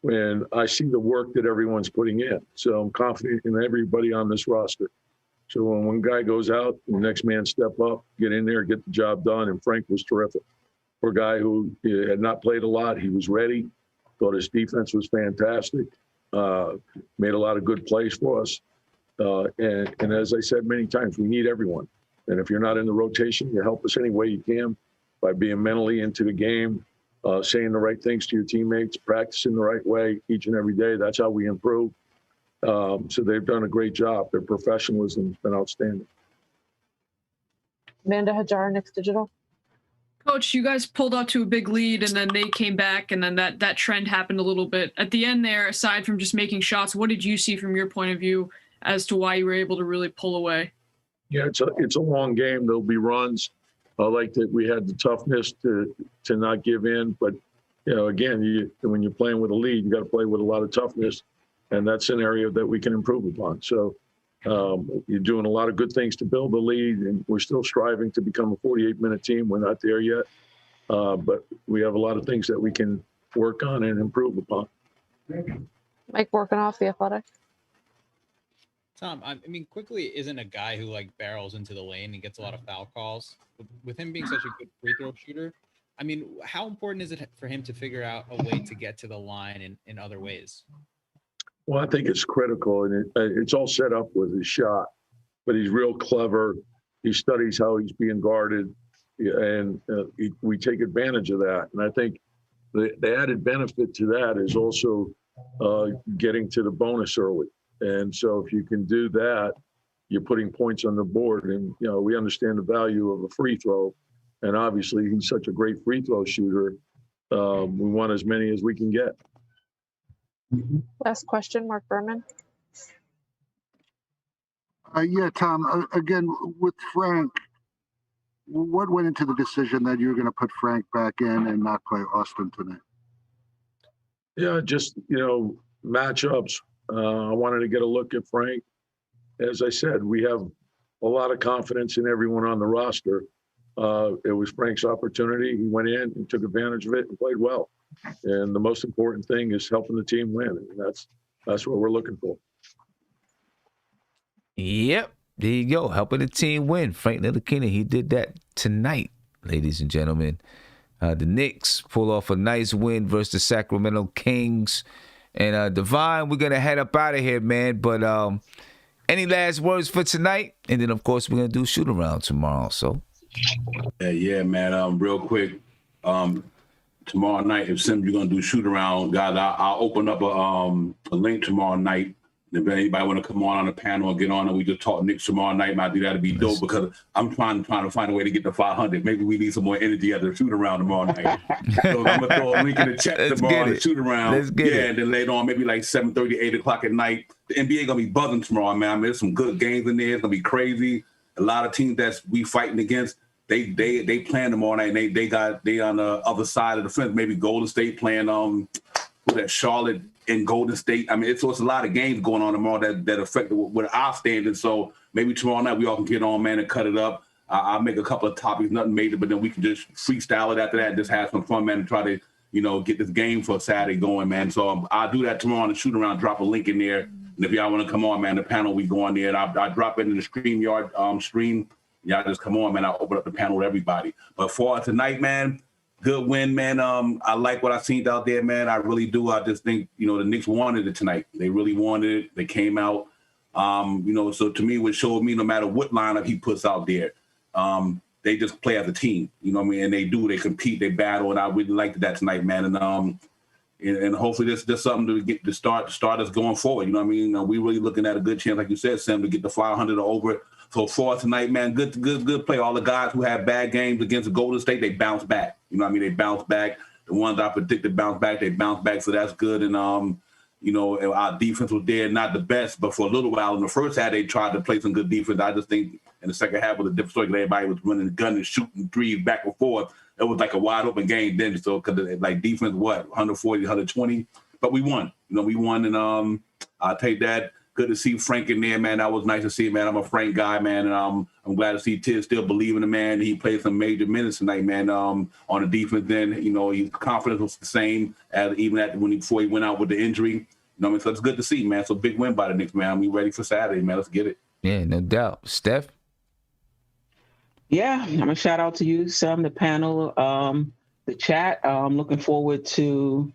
And I see the work that everyone's putting in, so I'm confident in everybody on this roster. So when one guy goes out, the next man step up, get in there, get the job done. And Frank was terrific. For a guy who had not played a lot, he was ready. Thought his defense was fantastic. Made a lot of good plays for us. And as I said many times, we need everyone. And if you're not in the rotation, you help us any way you can by being mentally into the game, saying the right things to your teammates, practicing the right way each and every day. That's how we improve. So they've done a great job. Their professionalism has been outstanding. Amanda Hajar, Knicks Digital. Coach, you guys pulled up to a big lead and then they came back and then that trend happened a little bit. At the end there, aside from just making shots, what did you see from your point of view as to why you were able to really pull away? Yeah, it's a long game. There'll be runs. I like that we had the toughness to not give in. But, again, when you're playing with a lead, you got to play with a lot of toughness. And that's an area that we can improve upon. So you're doing a lot of good things to build the lead, and we're still striving to become a 48-minute team. We're not there yet. But we have a lot of things that we can work on and improve upon. Mike Borkinoff, The Athletic. Tom, I mean, quickly isn't a guy who barrels into the lane and gets a lot of foul calls. With him being such a good free throw shooter, I mean, how important is it for him to figure out a way to get to the line in other ways? Well, I think it's critical, and it's all set up with his shot. But he's real clever. He studies how he's being guarded, and we take advantage of that. And I think the added benefit to that is also getting to the bonus early. And so if you can do that, you're putting points on the board. And, we understand the value of a free throw. And obviously, he's such a great free throw shooter. We want as many as we can get. Last question, Mark Berman. Yeah, Tom, again, with Frank, what went into the decision that you were going to put Frank back in and not play Austin tonight? Yeah, just, matchups. I wanted to get a look at Frank. As I said, we have a lot of confidence in everyone on the roster. It was Frank's opportunity. He went in and took advantage of it and played well. And the most important thing is helping the team win. And that's what we're looking for. Yep. There you go. Helping the team win. Frank Ntilikina, he did that tonight, ladies and gentlemen. The Knicks pull off a nice win versus the Sacramento Kings. And Divine, we're going to head up out of here, man. But any last words for tonight? And then, of course, we're going to do shoot around tomorrow. So, yeah, man. Real quick, tomorrow night, if Sim, you're going to do shoot around, guys, I'll open up a link tomorrow night. If anybody want to come on the panel and get on and we just talk Knicks tomorrow night, might do that'd be dope because I'm trying to find a way to get to 500. Maybe we need some more energy at the shoot around tomorrow night. So I'm gonna throw a link in the chat tomorrow to shoot around. Let's get it. And then later on, maybe like 7:30, 8 o'clock at night. The NBA gonna be buzzing tomorrow, man. I mean, there's some good games in there. It's gonna be crazy. A lot of teams that we fighting against, they playing tomorrow night. And they on the other side of the fence. Maybe Golden State playing Charlotte and Golden State. I mean, it's a lot of games going on tomorrow that affect with our standards. So maybe tomorrow night we all can get on, man, and cut it up. I'll make a couple of topics, nothing major, but then we can just freestyle it after that and just have some fun, man, and try to, get this game for Saturday going, man. So I'll do that tomorrow on the shoot around, drop a link in there. And if y'all want to come on, man, the panel, we go on there. And I'll drop it in the StreamYard stream. Y'all just come on, man. I'll open up the panel with everybody. But for tonight, man, good win, man. I like what I seen out there, man. I really do. I just think, the Knicks wanted it tonight. They really wanted it. They came out. So to me, what showed me no matter what lineup he puts out there, they just play as a team. You know what I mean? And they compete, they battle, and I really liked that tonight, man. And hopefully this is something to get to start us going forward. You know what I mean? We really looking at a good chance, like you said, Sam, to get the 500 or over it. So for tonight, man, good play. All the guys who had bad games against the Golden State, they bounce back. You know what I mean? They bounce back. The ones I predicted bounce back, they bounce back. So that's good. And, our defense was there, not the best, but for a little while in the first half, they tried to play some good defense. I just think in the second half was a different story. Everybody was running the gun and shooting threes back and forth. It was like a wide open game then. So because defense, 140, 120, but we won. We won, and I'll take that. Good to see Frank in there, man. That was nice to see, man. I'm a Frank guy, man, and I'm glad to see Tiz still believe in the man. He played some major minutes tonight, man. On the defense, then his confidence was the same as even before he went out with the injury. So it's good to see, man. So big win by the Knicks, man. We ready for Saturday, man. Let's get it. Yeah, no doubt. Steph? Yeah, I'm gonna shout out to you, Sam, the panel, the chat. I'm looking forward to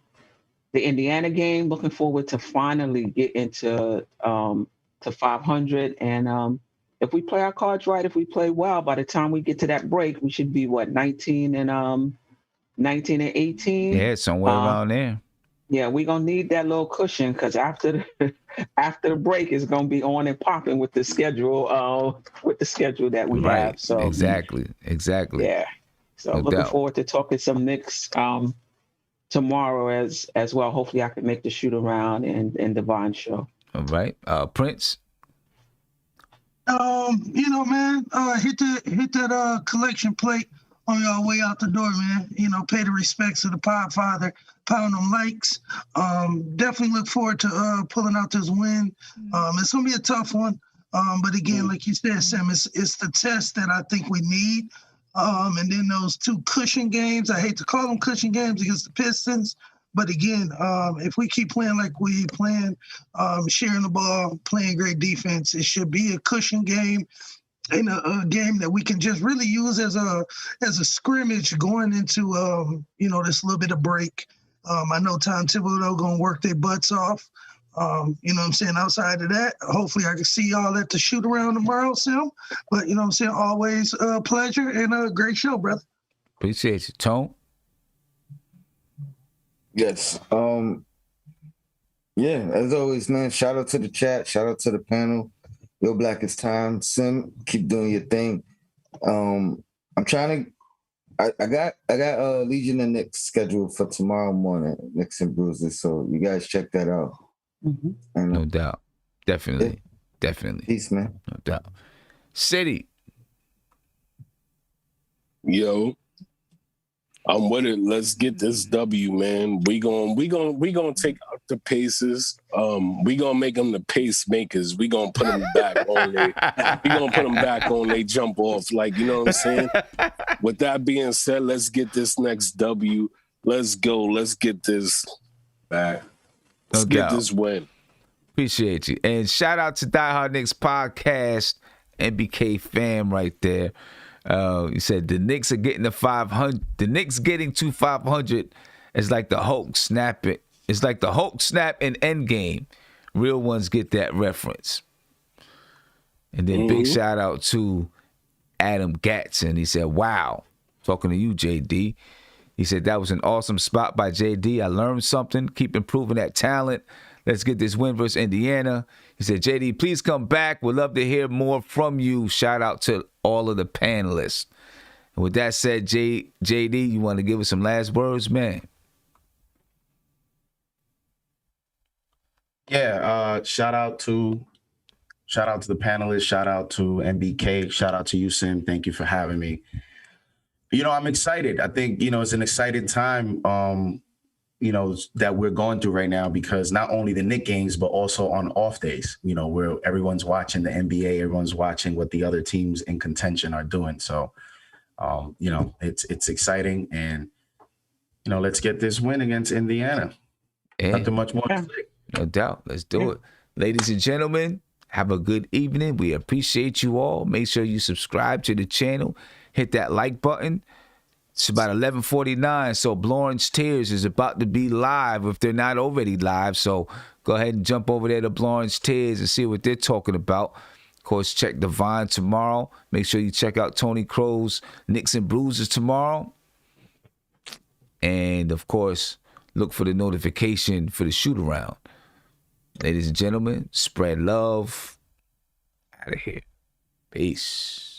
the Indiana game. Looking forward to finally get into to 500. And if we play our cards right, if we play well, by the time we get to that break, we should be 19 and 18. Yeah, somewhere around there. Yeah, we're gonna need that little cushion because after the break is gonna be on and popping with the schedule that we have. So exactly. Yeah. So No looking doubt. forward to talking some Knicks tomorrow as well. Hopefully I can make the shoot around and Divine show. All right. Prince? Man, hit that collection plate on your way out the door, man. Pay the respects to the Podfather, pound them likes. Definitely look forward to pulling out this win. It's gonna be a tough one. But again, like you said, Sam, it's the test that I think we need. And then those two cushion games, I hate to call them cushion games against the Pistons. But again, if we keep playing like we playing, sharing the ball, playing great defense, it should be a cushion game and a game that we can just really use as a scrimmage going into this little bit of break. I know Tom Thibodeau gonna work their butts off. You know what I'm saying? Outside of that, hopefully I can see y'all at the shoot around tomorrow, Sim. But you know what I'm saying? Always a pleasure and a great show, brother. Appreciate you. Tone? Yes. Yeah, as always, man, shout out to the chat, shout out to the panel. Your Black is time. Sim, keep doing your thing. I'm trying to I got Legion and Knicks scheduled for tomorrow morning, Knicks and Bruises. So you guys check that out. Mm-hmm. And, no doubt. Definitely. Yeah. Definitely. Peace, man. No doubt. City. Yo, I'm with it. Let's get this W, man. We gonna take out the paces. We gonna make them the pacemakers. We gonna put them back on they jump off. Like, you know what I'm saying? With that being said, let's get this next W. Let's go. Let's get this back. Let's get this win. Appreciate you. And shout out to Die Hard Knicks podcast, NBK fam right there. You said the Knicks are getting to 500. The Knicks getting to 500 is like the Hulk snapping. It's like the Hulk snap in Endgame. Real ones get that reference. And then big shout out to Adam Gatson. He said, "Wow." Talking to you, JD. He said that was an awesome spot by JD. I learned something. Keep improving that talent. Let's get this win versus Indiana. He said, JD, please come back. We'd love to hear more from you. Shout out to all of the panelists. And with that said, JD, you want to give us some last words, man? Yeah, shout out to the panelists. Shout out to MBK. Shout out to you, Sim. Thank you for having me. I'm excited. I think, it's an exciting time, that we're going through right now, because not only the Knicks games, but also on off days, where everyone's watching the NBA, everyone's watching what the other teams in contention are doing. So, it's exciting, and, let's get this win against Indiana. Nothing much more to say. No doubt. Let's do it. Ladies and gentlemen, have a good evening. We appreciate you all. Make sure you subscribe to the channel. Hit that like button. It's about 11:49, so Blowing's Tears is about to be live if they're not already live. So go ahead and jump over there to Blowing's Tears and see what they're talking about. Of course, check Divine tomorrow. Make sure you check out Tony Crow's Knicks and Bruises tomorrow. And, of course, look for the notification for the shoot-around. Ladies and gentlemen, spread love. Out of here. Peace.